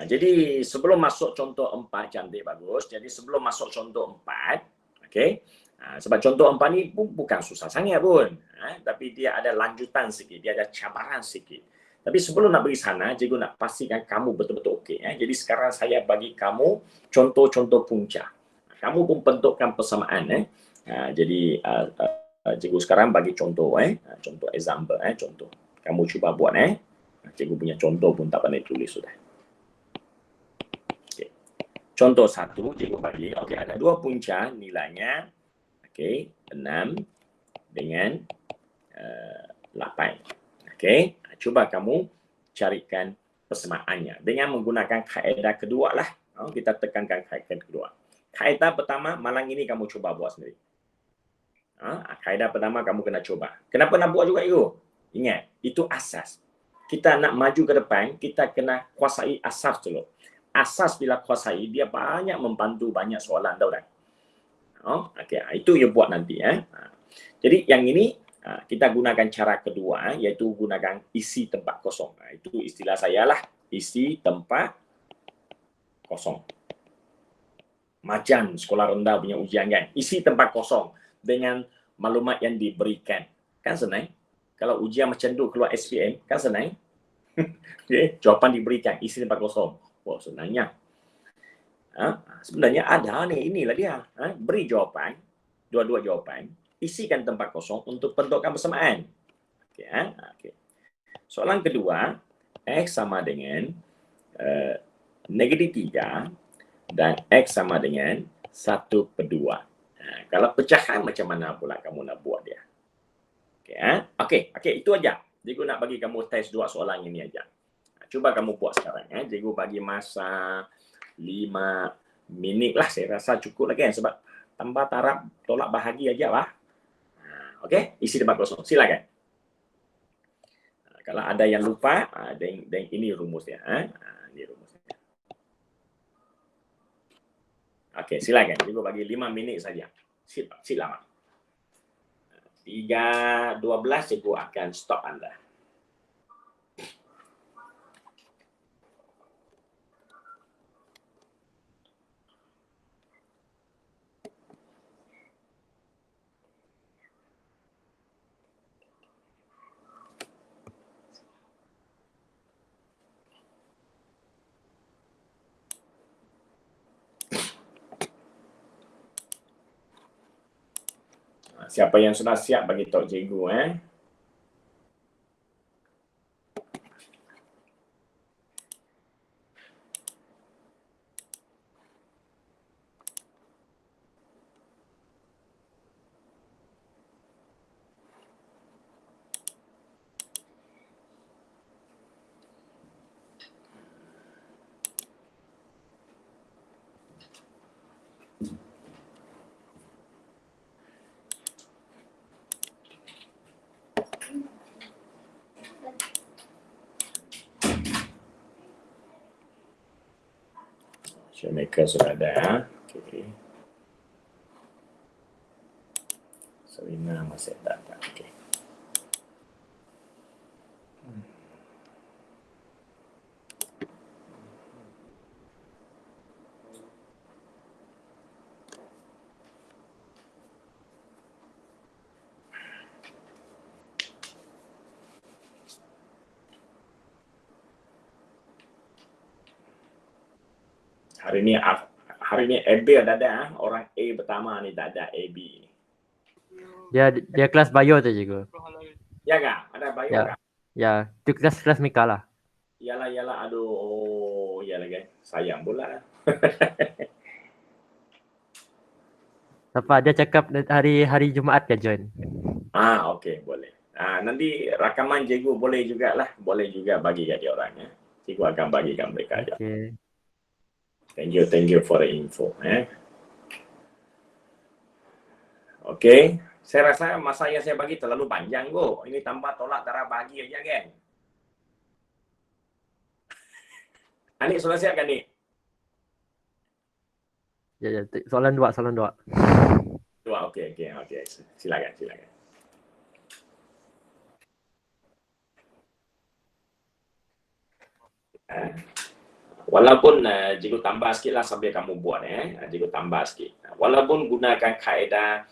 Jadi sebelum masuk contoh 4, cantik bagus. Jadi sebelum masuk contoh 4, okey. Sebab contoh 4 ni pun bukan susah sangat pun. Tapi dia ada lanjutan sikit, dia ada cabaran sikit. Tapi sebelum nak pergi sana, cikgu nak pastikan kamu betul-betul okey. Jadi sekarang saya bagi kamu contoh-contoh punca. Kamu pun bentukkan persamaan. Jadi cikgu sekarang bagi contoh. Contoh example. Contoh. Kamu cuba buat. Cikgu punya contoh pun tak pandai tulis sudah. Okay. Contoh 1, cikgu bagi. Okey, ada dua punca nilainya. Okey, 6 dengan 8. Okey, cuba kamu carikan persamaannya dengan menggunakan kaedah kedua lah. Kita tekankan kaedah kedua. Kaedah pertama, malam ini kamu cuba buat sendiri. Kaedah pertama kamu kena cuba. Kenapa nak buat juga itu? Ingat, itu asas. Kita nak maju ke depan, kita kena kuasai asas dulu. Asas bila kuasai, dia banyak membantu banyak soalan, tahu tak? Okey, itu you buat nanti. Jadi yang ini kita gunakan cara kedua, iaitu gunakan isi tempat kosong. Itu istilah saya lah, isi tempat kosong. Macam sekolah rendah punya ujian kan, isi tempat kosong dengan maklumat yang diberikan. Kan senang? Kalau ujian macam tu keluar SPM, kan senang? Okay. Jawapan diberikan, isi tempat kosong. Wah, senangnya. Sebenarnya ada ni, inilah dia. Beri jawapan, dua-dua jawapan, isikan tempat kosong untuk bentukkan persamaan. Okey, okey. Soalan kedua, X sama dengan negatif 3 dan X sama dengan 1/2. Kalau pecahan macam mana pula kamu nak buat dia? Okey, itu aja. Cikgu nak bagi kamu test 2 soalan ini aja. Cuba kamu buat sekarang. Cikgu bagi masa 5 minit lah. Saya rasa cukup lagi sebab tambah taraf tolak bahagi aja lah. Okey, isi tempat kosong. Silakan. Kalau ada yang lupa, dan ini rumusnya. Ini rumusnya. Okey, silakan. Cikgu bagi 5 minit saja. Silakan. 3:12 cikgu akan stop anda. Siapa yang sudah siap bagi tahu cikgu Showmaker sudah ada. Okey. Serena masih tak ada. Okey. Hari ni AB ada orang A pertama ni tak ada AB ni. Dia kelas bio tu cikgu. Ya kah? Ada bio Ya. kah? Ya, itu kelas Mika lah. Yalah, aduh, yalah guys. Sayang pula. Apa dia cakap hari Jumaat ke join. Okey, boleh. Nanti rakaman cikgu boleh jugalah. Boleh juga bagi kat dia orang Cikgu akan bagikan mereka aja. Okey. Thank you for the info Okey. Saya rasa masa yang saya bagi terlalu panjang kok. Ini tambah tolak darah bagi aja kan. Anik sudah siap kan ni? Ya, soalan 2. Okey. Silakan. Walaupun cikgu tambah sikit lah sambil kamu buat cikgu tambah sikit. Walaupun gunakan kaedah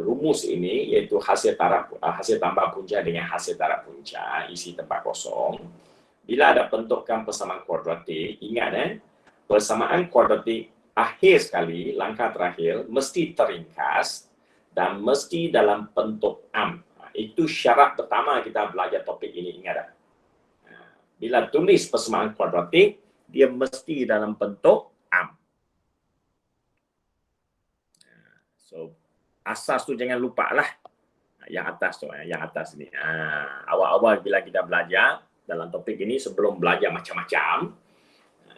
rumus ini iaitu hasil tambah punca dengan hasil taraf punca isi tempat kosong. Bila ada bentukan persamaan kuadratik, ingat persamaan kuadratik akhir sekali, langkah terakhir mesti teringkas dan mesti dalam bentuk am. Itu syarat pertama kita belajar topik ini, ingat. Bila tulis persamaan kuadratik, dia mesti dalam bentuk am. So, asas tu jangan lupa lah. Yang atas tu, yang atas ni. Awal-awal bila kita belajar dalam topik ini, sebelum belajar macam-macam,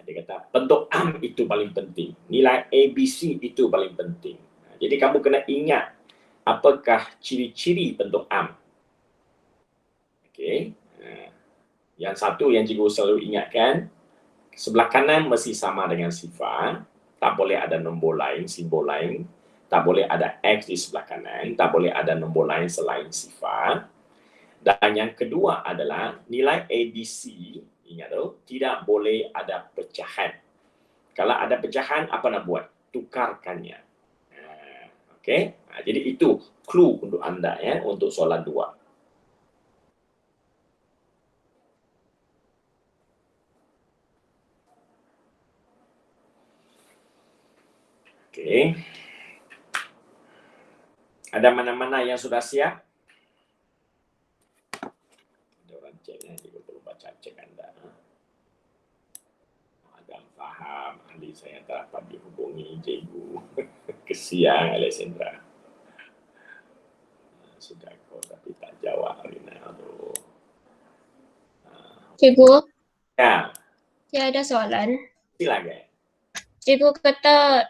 dia kata bentuk am itu paling penting. Nilai ABC itu paling penting. Jadi kamu kena ingat apakah ciri-ciri bentuk am. Okey. Yang satu yang cikgu selalu ingatkan, sebelah kanan mesti sama dengan sifar. Tak boleh ada nombor lain, simbol lain. Tak boleh ada X di sebelah kanan. Tak boleh ada nombor lain selain sifar. Dan yang kedua adalah nilai ABC, ingat tu, tidak boleh ada pecahan. Kalau ada pecahan, apa nak buat? Tukarkannya. Okey. Jadi itu clue untuk anda untuk soalan 2. Okey. Ada mana-mana yang sudah siap? Ada orang cek, juga perlu baca cek anda. Agak faham, ahli saya tak dapat dihubungi cikgu. Kesian Alexandra. Sudah kau tapi tak jawab Rina. Aduh. Cikgu, Ya, saya ada soalan. silakan. Cikgu kata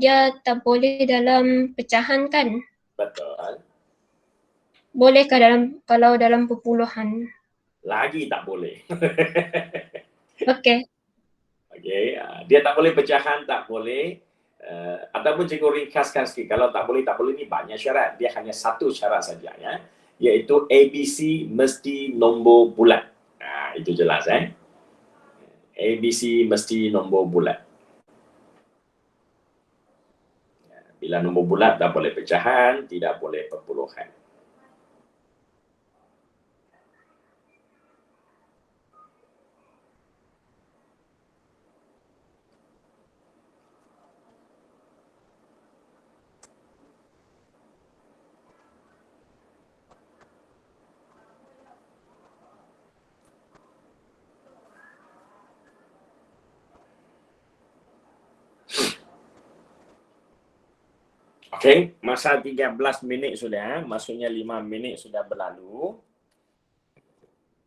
dia tak boleh dalam pecahan kan? Betul. Bolehkah kalau dalam perpuluhan? Lagi tak boleh. Okey. Okey, dia tak boleh pecahan, tak boleh. Ataupun cikgu ringkaskan sikit. Kalau tak boleh ni banyak syarat. Dia hanya satu syarat saja ya. Iaitu ABC mesti nombor bulat. Itu jelas ABC mesti nombor bulat. Bila nombor bulat tak boleh pecahan, tidak boleh perpuluhan. Okey, masa 13 minit sudah, maksudnya 5 minit sudah berlalu.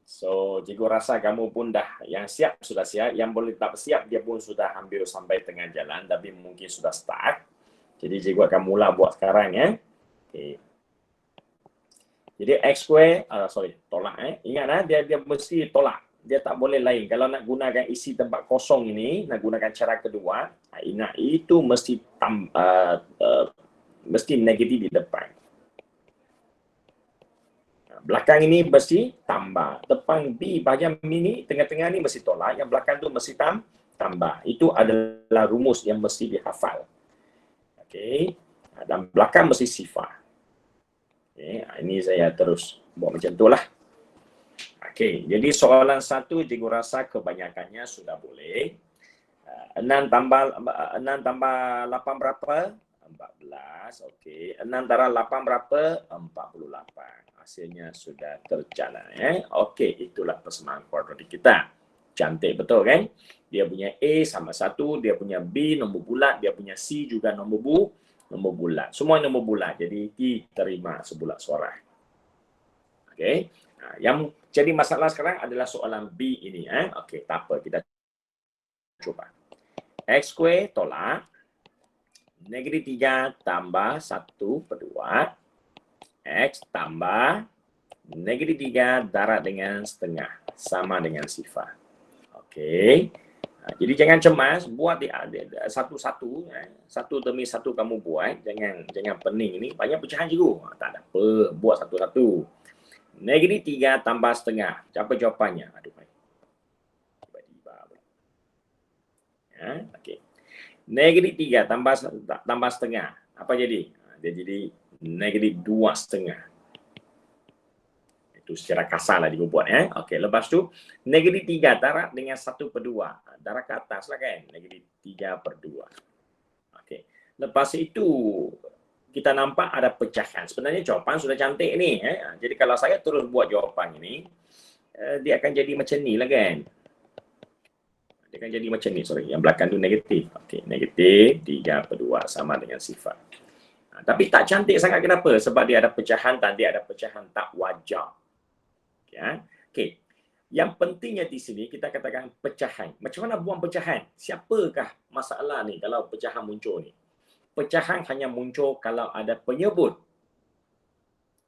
So, cikgu rasa kamu pun dah, yang siap sudah siap, yang boleh tak siap dia pun sudah hampir sampai tengah jalan, tapi mungkin sudah start. Jadi cikgu akan mula buat sekarang ya. Okay. Jadi X square, tolak Ingat dia mesti tolak. Dia tak boleh lain. Kalau nak gunakan isi tempat kosong ini, nak gunakan cara kedua, ingat itu mesti mesti negatif di depan. Belakang ini mesti tambah. Depan B bahagian ini, tengah-tengah ni mesti tolak. Yang belakang tu mesti tambah. Itu adalah rumus yang mesti dihafal. Okey. Dan belakang mesti sifar. Okay. Ini saya terus buat macam tu lah. Okey. Jadi soalan 1, cikgu rasa kebanyakannya sudah boleh. 6 tambah 8 berapa? 14. Okey. 6 darab 8 berapa? 48. Hasilnya sudah tercatat. Okey, itulah persamaan kuadratik kita. Cantik betul kan? Dia punya A sama 1, dia punya B nombor bulat, dia punya C juga nombor bulat. Semua nombor bulat. Jadi diterima sebulat suara. Okey. Yang jadi masalah sekarang adalah soalan B ini. Okey, tak apa, kita cuba. X square tolak. Negatif 3 tambah 1/2. X tambah negatif 3 darab dengan setengah. Sama dengan sifar. Okey. Jadi jangan cemas. Buat satu-satu. Satu demi satu kamu buat. Jangan pening ini. Banyak pecahan cikgu. Tak ada apa. Buat satu-satu. Negatif 3 tambah setengah. Apa jawapannya? Aduh, baik. Tiba-tiba. Okey. Negatif 3 tambah setengah. Apa jadi? Dia jadi negatif 2,5. Itu secara kasar lah dia buat. Okey, lepas tu negatif 3 darab dengan 1/2. Darab ke atas lah kan. Negatif 3/2. Okey. Lepas itu kita nampak ada pecahan. Sebenarnya jawapan sudah cantik ni. Jadi kalau saya terus buat jawapan ini, dia akan jadi macam ni lah kan. Dia akan jadi macam ni. Sorry, yang belakang tu negatif. Okey, negatif 3/2 sama dengan sifar. Tapi tak cantik sangat kenapa? Sebab dia ada pecahan dan dia ada pecahan tak wajar. Okey. Yang pentingnya di sini kita katakan pecahan. Macam mana buang pecahan? Siapakah masalah ni kalau pecahan muncul ni? Pecahan hanya muncul kalau ada penyebut.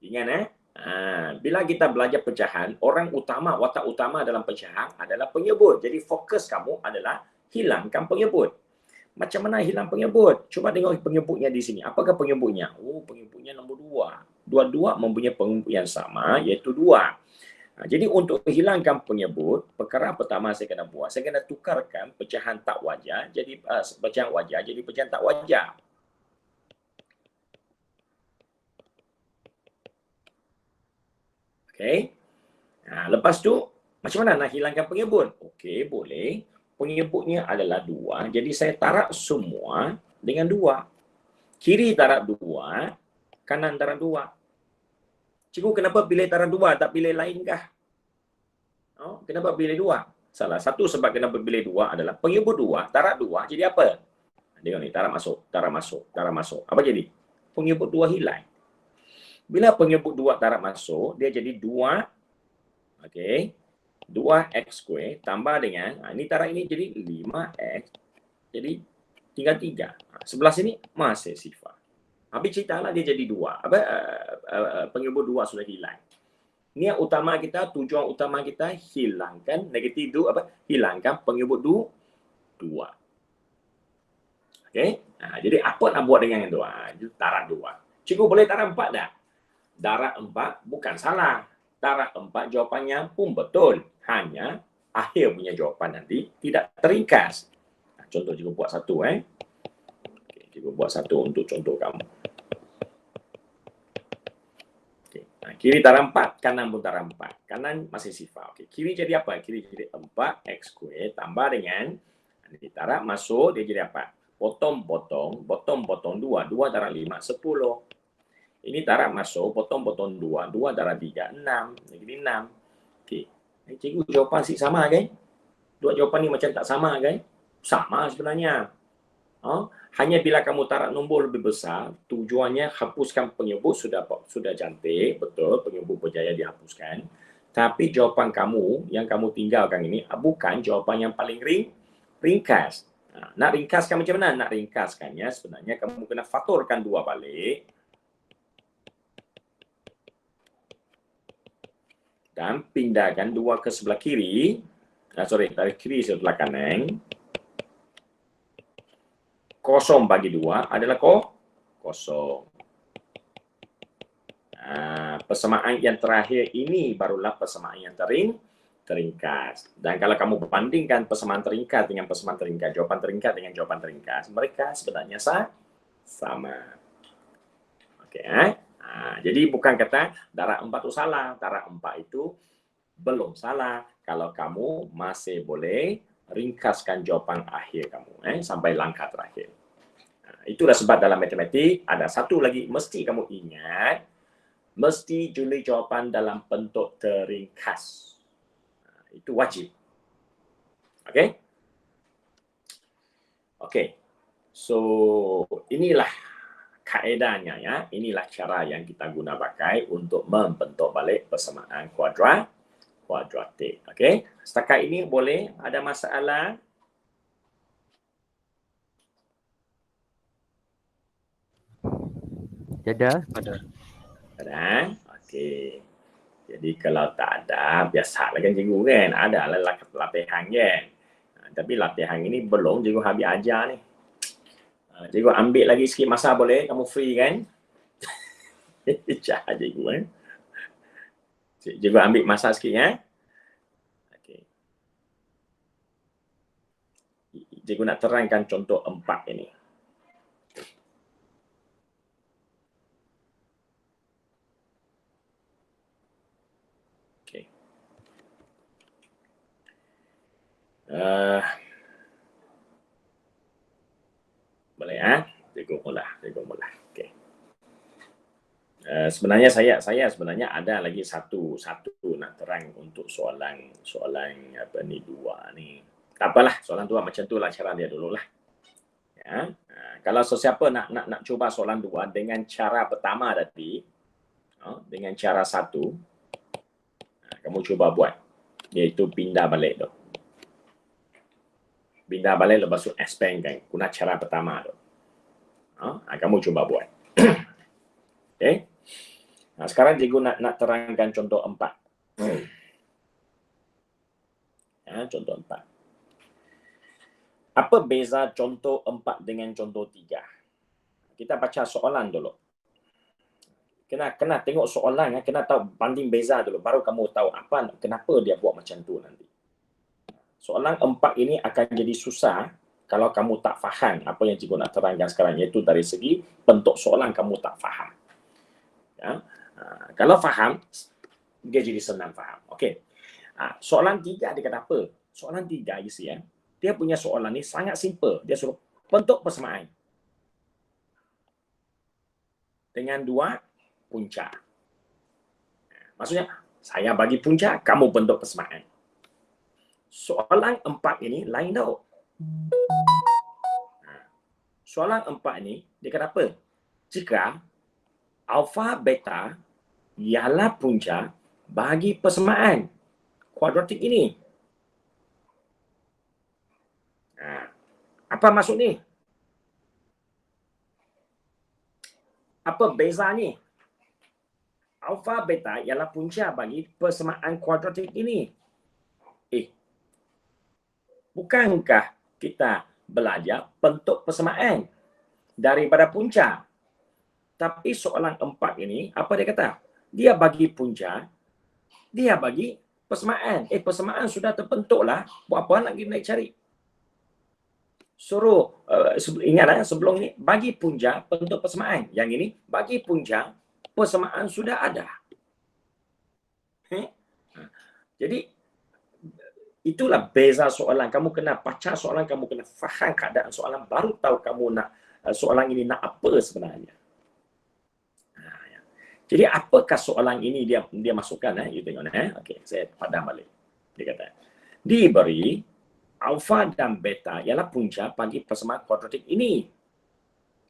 Ingat bila kita belajar pecahan, watak utama dalam pecahan adalah penyebut. Jadi fokus kamu adalah hilangkan penyebut. Macam mana hilang penyebut? Cuba tengok penyebutnya di sini. Apakah penyebutnya? Oh, penyebutnya nombor 2. Dua-dua mempunyai penyebut yang sama, iaitu 2. Jadi untuk hilangkan penyebut, perkara pertama saya kena buat, saya kena tukarkan pecahan tak wajar jadi pecahan wajar jadi pecahan tak wajar. Okey. Lepas tu macam mana nak hilangkan penyebut? Okey, boleh. Penyebutnya adalah 2. Jadi saya tarak semua dengan 2. Kiri tarak 2, kanan darab 2. Cikgu kenapa pilih darab 2 tak pilih lain kah? Oh, kenapa pilih 2? Salah satu sebab kenapa pilih 2 adalah penyebut 2, darab 2 jadi apa? Tengok ni, darab masuk, darab masuk, darab masuk. Apa jadi? Penyebut 2 hilang. Bila penyebut 2 darab masuk, dia jadi 2, okey, 2x² tambah dengan, ini darab ini jadi 5x, jadi tinggal 3. Sebelah sini masih sifar. Habis ceritalah dia jadi 2. Penyebut 2 sudah hilang. Niat utama kita, tujuan utama kita hilangkan negatif 2, hilangkan penyebut 2. Okey. Jadi apa nak buat dengan yang 2? Darab 2. Cikgu boleh darab 4 dah? Darab 4 bukan salah. Darab 4 jawapannya pun betul. Hanya akhir punya jawapan nanti tidak teringkas. Contoh cikgu buat satu. Okay, cikgu buat satu untuk contoh kamu. Kiri darab 4, kanan pun darab 4. Kanan masih sifar. Okay. Kiri jadi apa? Kiri jadi 4x² tambah dengan darab masuk, dia jadi apa? Potong-potong 2. 2 darab 5, 10. Ini darab masuk, potong-potong 2. 2 darab 3, 6. Jadi 6. Okay. Cikgu jawapan sama kan? Dua jawapan ni macam tak sama kan? Sama sebenarnya. Hanya bila kamu tarik nombor lebih besar, tujuannya hapuskan penyebut sudah cantik, betul, penyebut berjaya dihapuskan. Tapi jawapan kamu yang kamu tinggalkan ini bukan jawapan yang paling ringkas. Nak ringkaskan macam mana? Nak ringkaskannya sebenarnya kamu kena fatorkan 2 balik. Dan pindahkan 2 ke sebelah kiri. Dari kiri sebelah kanan. 0 bagi 2 adalah kosong. Persamaan yang terakhir ini barulah persamaan yang teringkas. Dan kalau kamu bandingkan persamaan teringkas dengan persamaan teringkas, jawapan teringkas dengan jawapan teringkas, mereka sebenarnya sama. Okey, jadi bukan kata darab 4 itu salah. Darab 4 itu belum salah kalau kamu masih boleh ringkaskan jawapan akhir kamu sampai langkah terakhir. Itulah sebab dalam matematik ada satu lagi mesti kamu ingat, mesti juli jawapan dalam bentuk teringkas. Itu wajib. Okey? Okey. So, inilah kaedahnya ya. Inilah cara yang kita guna pakai untuk membentuk balik persamaan kuadratik. Okey? Setakat ini boleh ada masalah? Ada. Ada? Okey. Jadi kalau tak ada, biasalah kan cikgu kan. Ada lah latihan kan. Tapi latihan ini belum cikgu habis ajar ni. Cikgu ambil lagi sikit masa boleh? Kamu free kan? Jahat cikgu kan? Cikgu ambil masa sikit ya. Okey. Cikgu nak terangkan contoh 4 ini. Okey. Boleh ya? Cikgu mula. Okey. Sebenarnya saya sebenarnya ada lagi satu nak terang untuk soalan apa ni 2 ni. Tak apalah, soalan 2 macam tu lah cara dia dululah. Ya. Kalau sesiapa nak cuba soalan 2 dengan cara pertama tadi, dengan cara 1, kamu cuba buat, iaitu pindah balik tu. Pindah balik lepas tu expand kan, guna cara pertama tu. Kamu cuba buat. Okey. Sekarang cikgu nak terangkan contoh 4. Contoh 4. Apa beza contoh 4 dengan contoh 3? Kita baca soalan dulu. Kena tengok soalan, kena tahu banding beza dulu, baru kamu tahu kenapa dia buat macam tu nanti. Soalan 4 ini akan jadi susah kalau kamu tak faham apa yang cikgu nak terangkan sekarang, iaitu dari segi bentuk soalan kamu tak faham. Ya. Kalau faham, dia jadi senang faham. Okey. Soalan 3 dia kata apa? Soalan 3 you see, dia punya soalan ni sangat simple. Dia suruh bentuk persamaan. dengan 2 punca. Maksudnya, saya bagi punca, kamu bentuk persamaan. Soalan 4 ini lain tau. Soalan 4 ini, dia kata apa? Jika alfa beta ialah punca bagi persamaan kuadratik ini. Apa maksud ni? Apa bezanya? Alfa beta ialah punca bagi persamaan kuadratik ini. Bukankah kita belajar bentuk persamaan daripada punca? Tapi soalan 4 ini, apa dia kata? Dia bagi punca, dia bagi persamaan. Persamaan sudah terbentuklah. Buat apa nak naik cari? Suruh, ingat sebelum ini, bagi punca bentuk persamaan. Yang ini, bagi punca, persamaan sudah ada. Jadi, itulah beza soalan. Kamu kena baca soalan, kamu kena faham keadaan soalan, baru tahu kamu nak soalan ini nak apa sebenarnya. Jadi apakah soalan ini dia masukkan? You tengok. Okey, saya padam balik. Dia kata, diberi alfa dan beta ialah punca bagi persamaan kuadratik ini.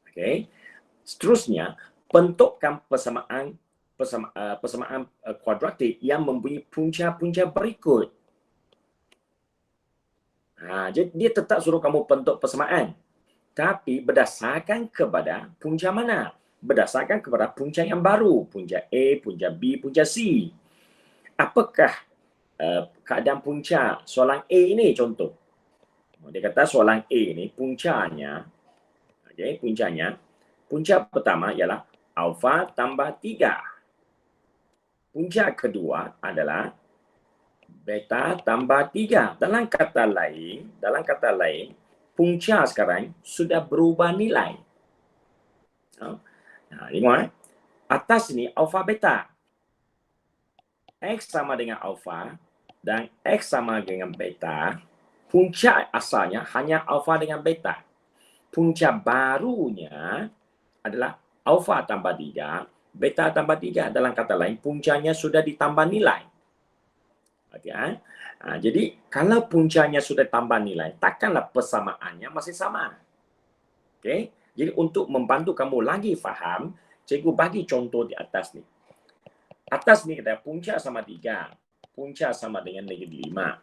Okey. Seterusnya, bentukkan persamaan kuadratik yang mempunyai punca-punca berikut. Jadi dia tetap suruh kamu bentuk persamaan. Tapi berdasarkan kepada punca mana? Berdasarkan kepada punca yang baru. Punca A, punca B, punca C. Apakah keadaan punca soalan A ini contoh? Dia kata soalan A ini puncanya, punca pertama ialah alfa tambah 3. Punca kedua adalah beta tambah 3. Dalam kata lain, punca sekarang sudah berubah nilai. Tengok atas ini alfa beta. X sama dengan alfa dan X sama dengan beta. Punca asalnya hanya alfa dengan beta. Punca barunya adalah alfa tambah 3, beta tambah 3. Dalam kata lain, puncanya sudah ditambah nilai. Jadi, kalau puncanya sudah tambah nilai, takkanlah persamaannya masih sama. Jadi, untuk membantu kamu lagi faham, cikgu bagi contoh di atas ni. Atas ni kita punca sama 3, punca sama dengan negatif 5.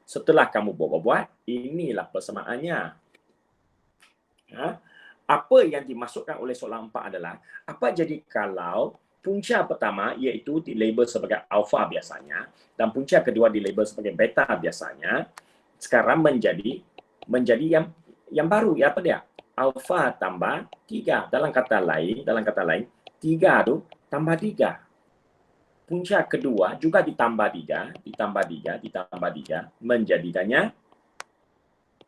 Setelah kamu buat, inilah persamaannya. Apa yang dimasukkan oleh soalan 4 adalah, apa jadi kalau punca pertama iaitu dilabel sebagai alfa biasanya dan punca kedua dilabel sebagai beta biasanya, sekarang menjadi yang baru, ya apa dia? Alfa tambah 3. Dalam kata lain, 3 tu tambah 3. Punca kedua juga ditambah 3, menjadikannya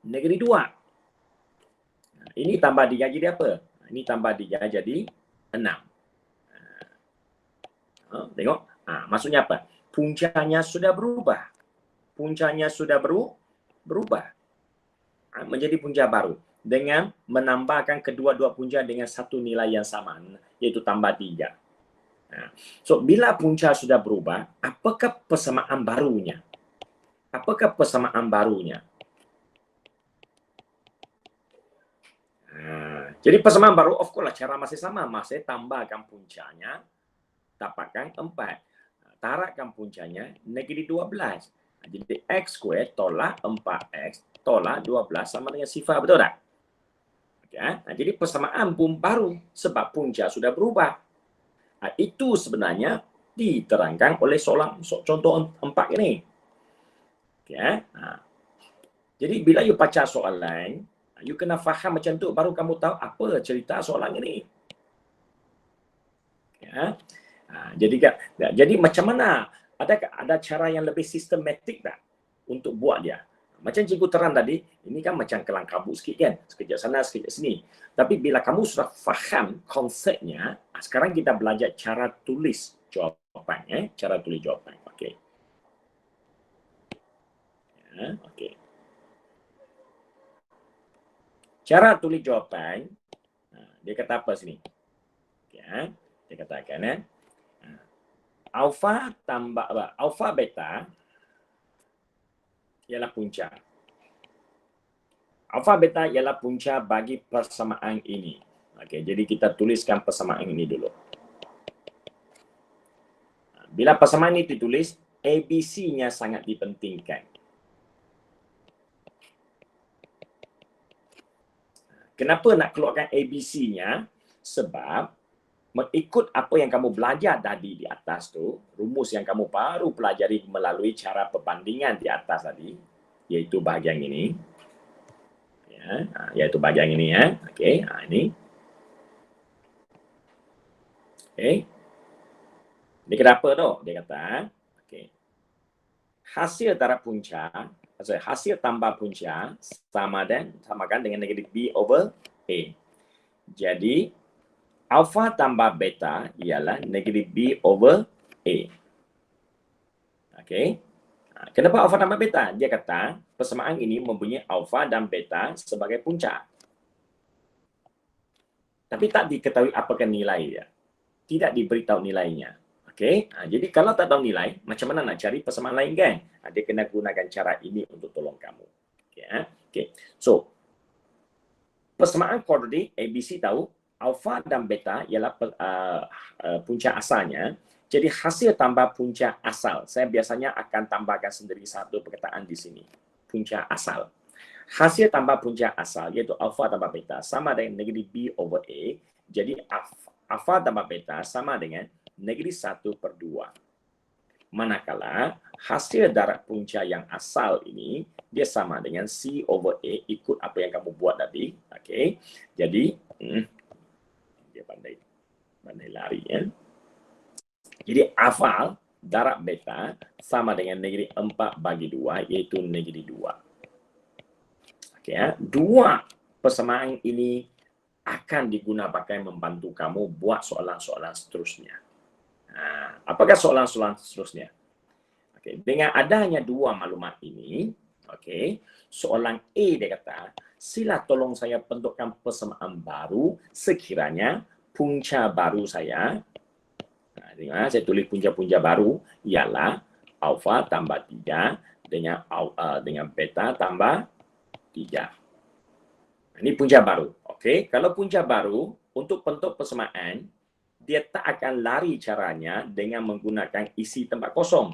negatif 2. Ini tambah 3 jadi apa? Ini tambah 3 jadi 6. Tengok. Maksudnya apa? Puncanya sudah berubah. Menjadi punca baru. Dengan menambahkan kedua-dua punca dengan satu nilai yang sama, iaitu tambah 3. So, bila punca sudah berubah, apakah persamaan barunya? Jadi persamaan baru, of course lah, cara masih sama. Masih tambahkan puncanya, dapatkan 4. Tarakkan puncanya, negatif 12. Jadi X square tolak 4X tolak 12 sama dengan sifar, betul tak? Jadi persamaan pun baru sebab punca sudah berubah. Itu sebenarnya diterangkan oleh soalan contoh 4 ini. Jadi bila you baca soalan, you kena faham macam tu, baru kamu tahu apa cerita soalan ini. Jadi macam mana? Ada cara yang lebih sistematik tak untuk buat dia? Macam cikgu terang tadi, ini kan macam kelang kabut sikit kan, sekejap sana, sekejap sini. Tapi bila kamu sudah faham konsepnya, sekarang kita belajar cara tulis jawapan. Cara tulis jawapan. Okey. Okey. Cara tulis jawapan, dia kata apa sini? Ya, dia katakan alfa tambah alfa beta ialah punca. Alfa beta ialah punca bagi persamaan ini. Okey, jadi kita tuliskan persamaan ini dulu. Bila persamaan ini ditulis, ABC-nya sangat dipentingkan. Kenapa nak keluarkan ABC-nya? Sebab mengikut apa yang kamu belajar tadi di atas tu, rumus yang kamu baru pelajari melalui cara perbandingan di atas tadi, iaitu bahagian ini. Ya, iaitu bahagian ini ya. Okey, ini. Okey. Dia kata apa tu? Dia kata, okey. Hasil darab punca, hasil tambah punca samakan dengan negatif B over A. Jadi, alfa tambah beta ialah negatif B over A. Okey. Kenapa alfa tambah beta? Dia kata, persamaan ini mempunyai alfa dan beta sebagai punca. Tapi tak diketahui apakah nilai dia. Tidak diberitahu nilainya. Okey, jadi kalau tak tahu nilai, macam mana nak cari persamaan lain kan? Dia kena gunakan cara ini untuk tolong kamu. Okey. So, persamaan koordinet ABC tahu alfa dan beta ialah punca asalnya. Jadi hasil tambah punca asal. Saya biasanya akan tambahkan sendiri satu perkataan di sini. Punca asal. Hasil tambah punca asal iaitu alfa tambah beta sama dengan negatif B over A. Jadi alfa tambah beta sama dengan negatif 1/2. Manakala hasil darab punca yang asal ini dia sama dengan C over A ikut apa yang kamu buat tadi. Okey. Jadi dia pandai lari ya. Jadi alfa darab beta sama dengan negatif 4/2 iaitu negatif 2. Okey ya. Dua persamaan ini akan digunakan membantu kamu buat soalan-soalan seterusnya. Apakah soalan-soalan seterusnya? Okay. Dengan adanya dua maklumat ini, okay, soalan A dia kata, sila tolong saya bentukkan persamaan baru sekiranya punca baru saya, saya tulis punca-punca baru, ialah alfa tambah 3 dengan beta tambah 3. Ini punca baru. Okay. Kalau punca baru, untuk bentuk persamaan, dia tak akan lari caranya dengan menggunakan isi tempat kosong.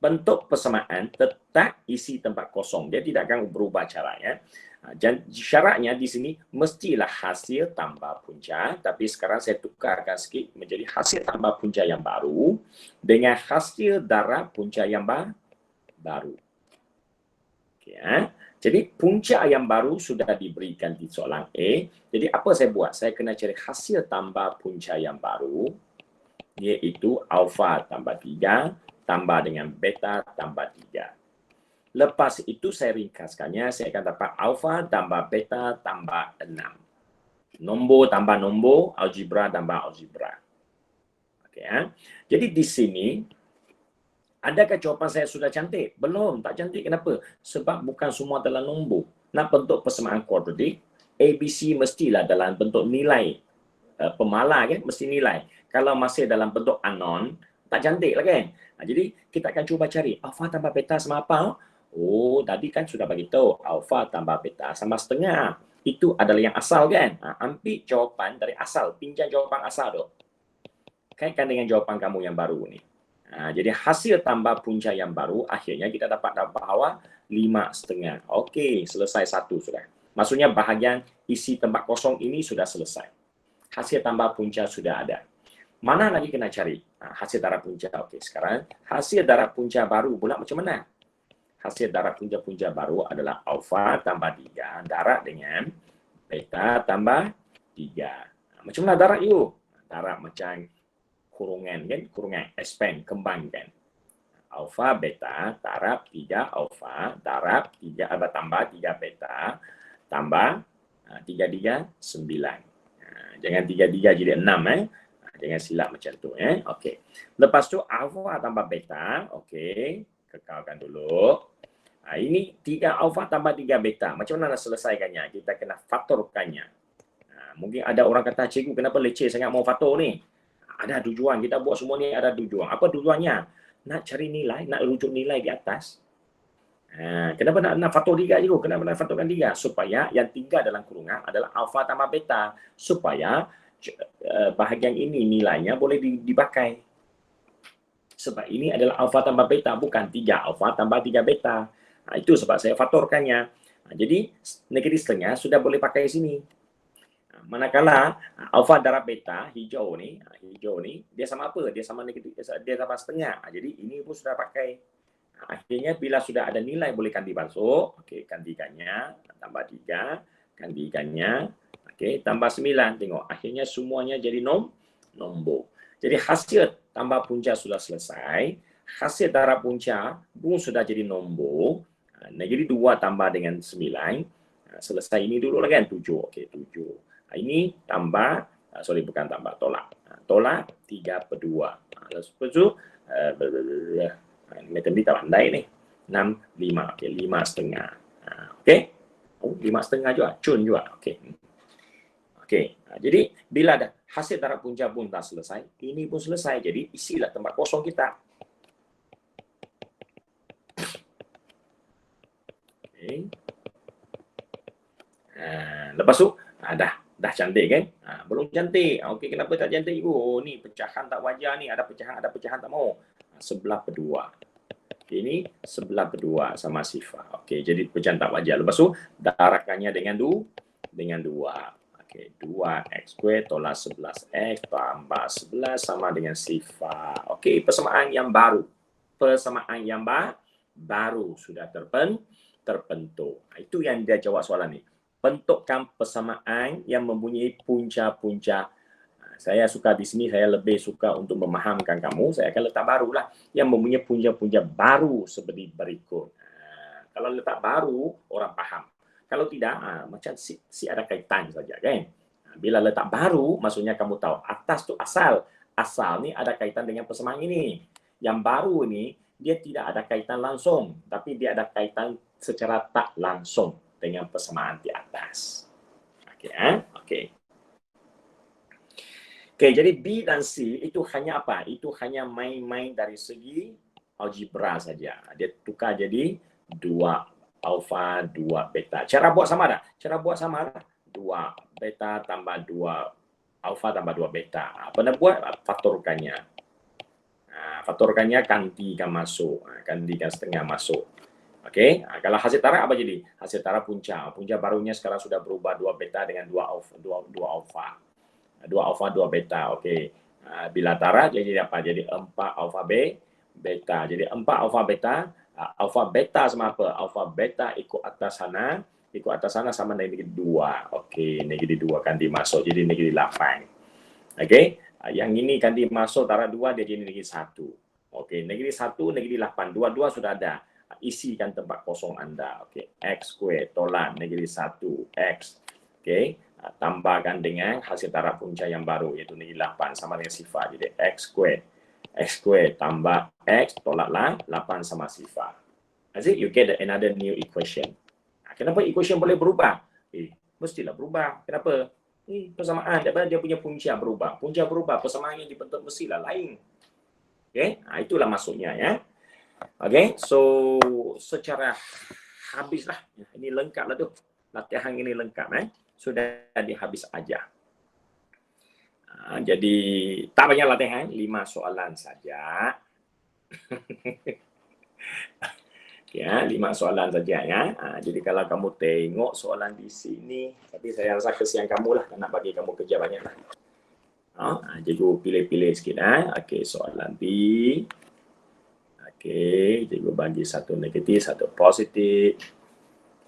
Bentuk persamaan tetap isi tempat kosong. Dia tidak akan berubah caranya. Dan syaratnya di sini mestilah hasil tambah punca. Tapi sekarang saya tukarkan sikit menjadi hasil tambah punca yang baru dengan hasil darab punca yang baru. Okay, Jadi punca yang baru sudah diberikan di soalan A. Jadi apa saya buat? Saya kena cari hasil tambah punca yang baru, iaitu alfa tambah 3 tambah dengan beta tambah 3. Lepas itu saya ringkaskannya, saya akan dapat alfa tambah beta tambah 6. Nombor tambah nombor, algebra tambah algebra. Okay, Jadi di sini, adakah jawapan saya sudah cantik? Belum, tak cantik. Kenapa? Sebab bukan semua dalam nombor. Nak bentuk persamaan kuadratik, ABC mestilah dalam bentuk nilai. Pemala kan, mesti nilai. Kalau masih dalam bentuk unknown, tak cantik lah kan? Jadi, kita akan cuba cari alfa tambah beta sama apa? Oh, tadi kan sudah bagi tahu alfa tambah beta sama setengah. Itu adalah yang asal kan? Ambil jawapan dari asal, pinjam jawapan asal tu. Kaitkan dengan jawapan kamu yang baru ni. Jadi hasil tambah punca yang baru, akhirnya kita dapat bawah 5,5. Okey, selesai satu sudah. Maksudnya bahagian isi tempat kosong ini sudah selesai. Hasil tambah punca sudah ada. Mana lagi kena cari? Hasil darab punca. Okey, sekarang hasil darab punca baru pula macam mana? Hasil darab punca-punca baru adalah alfa tambah 3 darab dengan beta tambah 3. Macam mana darab you? Darab macam kurungan kan, kurungan expand, kembangkan. Alfa beta darab 3 alfa darab 3 tambah 3 beta tambah 3 9. Jangan 3 jadi 6 Jangan silap macam tu Okey. Lepas tu alfa tambah beta, okey, kekalkan dulu. Ini 3 alfa tambah 3 beta. Macam mana nak selesaikannya? Kita kena faktorkannya. Mungkin ada orang kata, cikgu kenapa leceh sangat mau faktor ni? Ada tujuan, kita buat semua ni ada tujuan. Apa tujuannya? Nak cari nilai, nak rujuk nilai di atas. Kenapa nak faktor 3 cikgu? Kenapa nak faktorkan 3? Supaya yang 3 dalam kurungan adalah alfa tambah beta. Supaya bahagian ini nilainya boleh dipakai. Sebab ini adalah alfa tambah beta, bukan 3 alfa tambah 3 beta. Itu sebab saya faktorkannya. Jadi negatif setengah sudah boleh pakai sini. Manakala alfa darab beta hijau ni dia sama apa? Dia sama negatif, dia sama setengah. Jadi ini pun sudah pakai. Akhirnya bila sudah ada nilai boleh ganti masuk, okey, gantikannya tambah 3, gantikannya, okey, tambah 9. Tengok, akhirnya semuanya jadi nombor. Jadi hasil tambah punca sudah selesai, hasil darab punca pun sudah jadi nombor. Jadi 2 tambah dengan 9. Selesai ini dulu lah kan, 7. Okey, 7. Ini tambah, bukan tambah, tolak. Tolak 3/2. Lepas tu, matematik tak pandai ni. 6, 5. Okey, 5,5. Okey. 5,5 juga. Cun juga. Okey. Okey. Jadi, bila dah hasil darab punca pun dah selesai, ini pun selesai. Jadi, isilah tempat kosong kita. Okey. Lepas tu, dah cantik kan? Belum cantik. Okey, kenapa tak cantik ibu? Oh, ni pecahan tak wajar ni. Ada pecahan tak mau. 11/2. Ini 11/2 sama sifar. Okey, jadi pecahan tak wajar. Lepas tu, darabkannya dengan 2. Okey, 2x² tolak 11x tambah 11 sama dengan sifar. Okey, persamaan yang baru. Persamaan yang baru sudah terbentuk. Itu yang dia jawab soalan ni. Bentukkan persamaan yang mempunyai punca-punca. Saya suka di sini, saya lebih suka untuk memahamkan kamu. Saya akan letak barulah yang mempunyai punca-punca baru seperti berikut. Kalau letak baru, orang faham. Kalau tidak, macam si ada kaitan saja kan. Bila letak baru, maksudnya kamu tahu atas tu asal. Asal ni ada kaitan dengan persamaan ini. Yang baru ni, dia tidak ada kaitan langsung. Tapi dia ada kaitan secara tak langsung dengan persamaan di atas. Okey, Okey. Okey, jadi B dan C itu hanya apa? Itu hanya main-main dari segi algebra saja. Dia tukar jadi 2 alfa, 2 beta. Cara buat sama tak? Cara buat sama tak? 2 beta tambah 2 alfa tambah 2 beta. Apa nak buat? Faktorkannya. Faktorkannya gantikan masuk. Gantikan setengah masuk. Okey, kalau hasil taraf apa jadi? Hasil taraf punca. Punca barunya sekarang sudah berubah 2 beta dengan 2 alfa. 2 alfa, 2 beta. Okey. Bila taraf jadi apa? Jadi 4 alfa beta. Jadi 4 alfa beta. Alfa beta sama apa? Alfa beta ikut atas sana. Ikut atas sana sama dengan negatif 2. Okey, negatif 2 ganti masuk jadi negatif 8. Okey. Yang ini ganti masuk taraf 2 dia jadi negatif 1. Okey, negatif 1, negatif 8. Dua-dua sudah ada. Isikan tempat kosong anda. Okey, x² tolak negatif 1 x. Okey, tambahkan dengan hasil taraf punca yang baru iaitu negatif 8 sama dengan sifar. Jadi x² tambah x tolaklah 8 sama sifar. Jadi you get another new equation. Kenapa equation boleh berubah? Mestilah berubah. Kenapa? Persamaan daripada dia punya punca berubah. Punca berubah, persamaan yang dibentuk mestilah lain. Okey, itulah maksudnya ya. Okay, so secara habislah. Ini lengkap lah tu. Latihan ini lengkap. Sudah dihabis aja. Jadi tak banyak latihan, 5 soalan saja. Ya, 5 soalan saja ya. Jadi kalau kamu tengok soalan di sini, tapi saya rasa kesian kamu lah, nak bagi kamu kerja banyak lah. Cikgu pilih-pilih sikit. Okey, soalan B. Okey, cikgu bagi satu negatif, satu positif.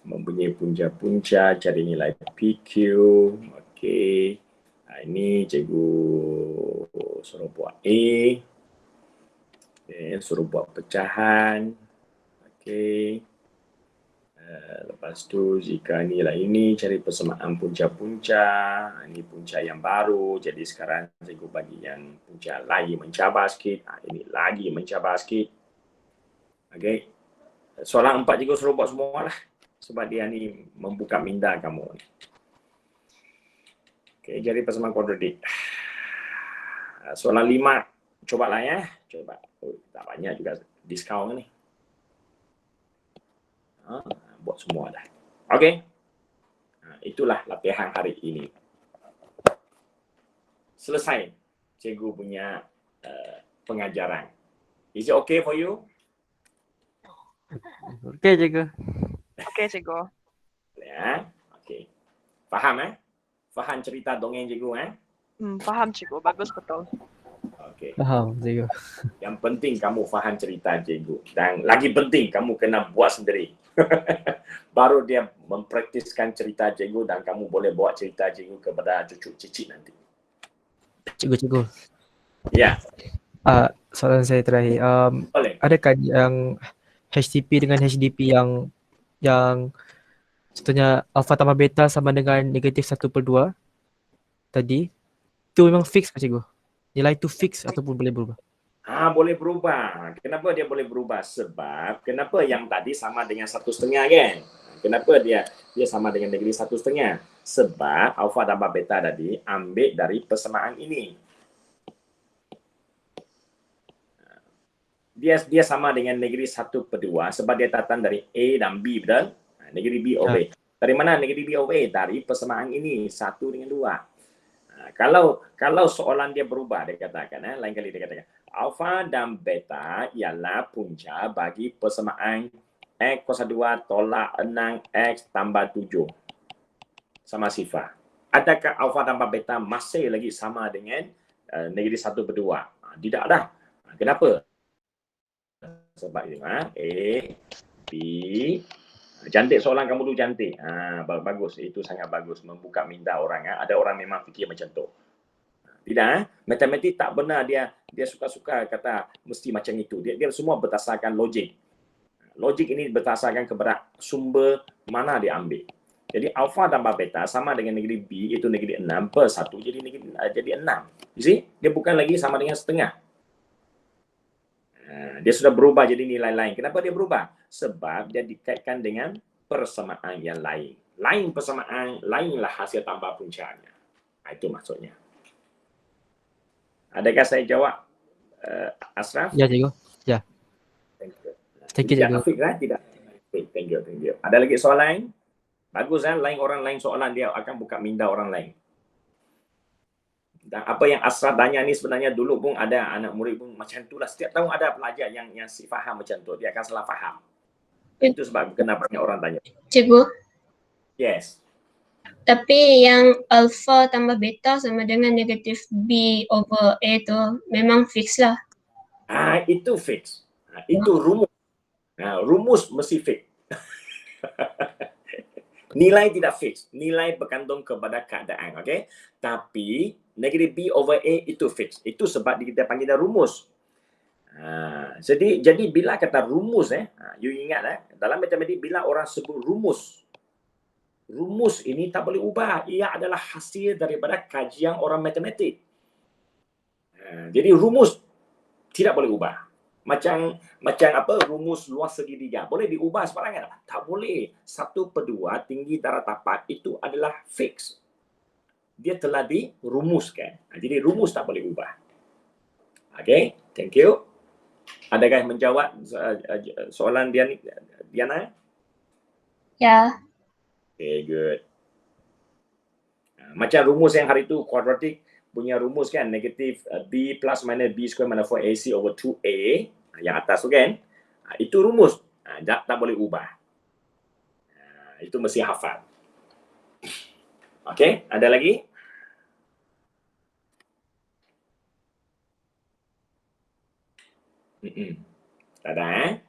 Mempunyai punca-punca, cari nilai PQ. Okey. Ini cikgu suruh buat A. Okay, suruh buat pecahan. Okey. Lepas tu jika nilai ini cari persamaan punca-punca. Ini punca yang baru. Jadi sekarang cikgu bagi yang punca lagi mencabar sikit. Ini lagi mencabar sikit. Okey. Soalan 4 cikgu suruh buat semua lah. Sebab dia ni membuka minda kamu. Okey, jadi persamaan kuadratik. Soalan 5, cobalah ya. Coba. Oh, tak banyak juga diskaun ni. Buat semua dah. Okey. Itulah latihan hari ini. Selesai cikgu punya pengajaran. Is it okay for you? Okey cikgu. Okey, cikgu. Ya. Okey. Faham Faham cerita dongeng cikgu Faham, cikgu. Bagus betul. Okey. Faham cikgu. Yang penting kamu faham cerita cikgu dan lagi penting kamu kena buat sendiri. Baru dia mempraktiskan cerita cikgu dan kamu boleh bawa cerita cikgu kepada cucu cicit nanti. Cikgu. Ya, Soalan saya terakhir. boleh. Adakah yang HTP dengan HDP yang contohnya alpha tambah beta sama dengan negatif 1/2 tadi, itu memang fix ke cikgu? Nilai itu fix ataupun boleh berubah? Boleh berubah. Kenapa dia boleh berubah? Sebab kenapa yang tadi sama dengan 1/2 kan? Kenapa dia sama dengan negeri 1/2? Sebab alfa tambah beta tadi ambil dari persamaan ini. Dia sama dengan negeri 1/2 sebab dia datang dari A dan B, betul? Negeri B over A. Dari mana negeri B over A? Dari persamaan ini, 1 dengan 2. Kalau soalan dia berubah, dia katakan, lain kali dia katakan, alfa dan beta ialah punca bagi persamaan X kuasa 2 tolak 6X tambah 7 sama sifar. Adakah alfa tambah beta masih lagi sama dengan negeri 1/2? Tidak dah. Kenapa? Sebab ini A, B, cantik soalan kamu tu cantik. Bagus, itu sangat bagus membuka minda orang. Ada orang memang fikir macam tu. Tidak, matematik tak benar dia suka-suka kata mesti macam itu. Dia semua berdasarkan logik. Logik ini berdasarkan kepada sumber mana dia ambil. Jadi alfa tambah beta sama dengan negeri B itu negeri 6/1 jadi 6. You see? Dia bukan lagi sama dengan setengah. Dia sudah berubah jadi nilai lain. Kenapa dia berubah? Sebab dia dikaitkan dengan persamaan yang lain. Lain persamaan, lainlah hasil tambah puncanya. Itu maksudnya. Adakah saya jawab, Ashraf? Ya cikgu. Ya. Thank you, cikgu. Tidak. Thank you. Ada lagi soalan lain? Bagus lain orang lain soalan dia akan buka minda orang lain. Dan apa yang Ashraf tanya ni sebenarnya dulu pun ada anak murid pun macam itulah. Setiap tahun ada pelajar yang si faham macam tu. Dia akan salah faham. Itu sebab kenapa banyak orang tanya. Cikgu, Yes. tapi yang alpha tambah beta sama dengan negatif B over A tu memang fix lah. Itu fix. Itu rumus. Rumus mesti fix. Nilai tidak fix. Nilai bergantung kepada keadaan. Okay? Tapi negatif B over A itu fix. Itu sebab kita panggil rumus. Jadi bila kata rumus, you ingat dalam matematik bila orang sebut rumus ini tak boleh ubah. Ia adalah hasil daripada kajian orang matematik. Jadi rumus tidak boleh ubah. Macam apa rumus luas segitiga boleh diubah sebarangan? Tak boleh. 1/2 tinggi darab tapak itu adalah fix. Dia telah dirumuskan. Jadi rumus tak boleh ubah. Okay, thank you. Adakah menjawab soalan Diana? Ya. Okay, good. Macam rumus yang hari itu kuadratik punya rumus kan, negatif B plus minus B square minus 4AC over 2A yang atas tu kan, itu rumus, tak boleh ubah. Itu mesti hafal. Okay, ada lagi? Tak ada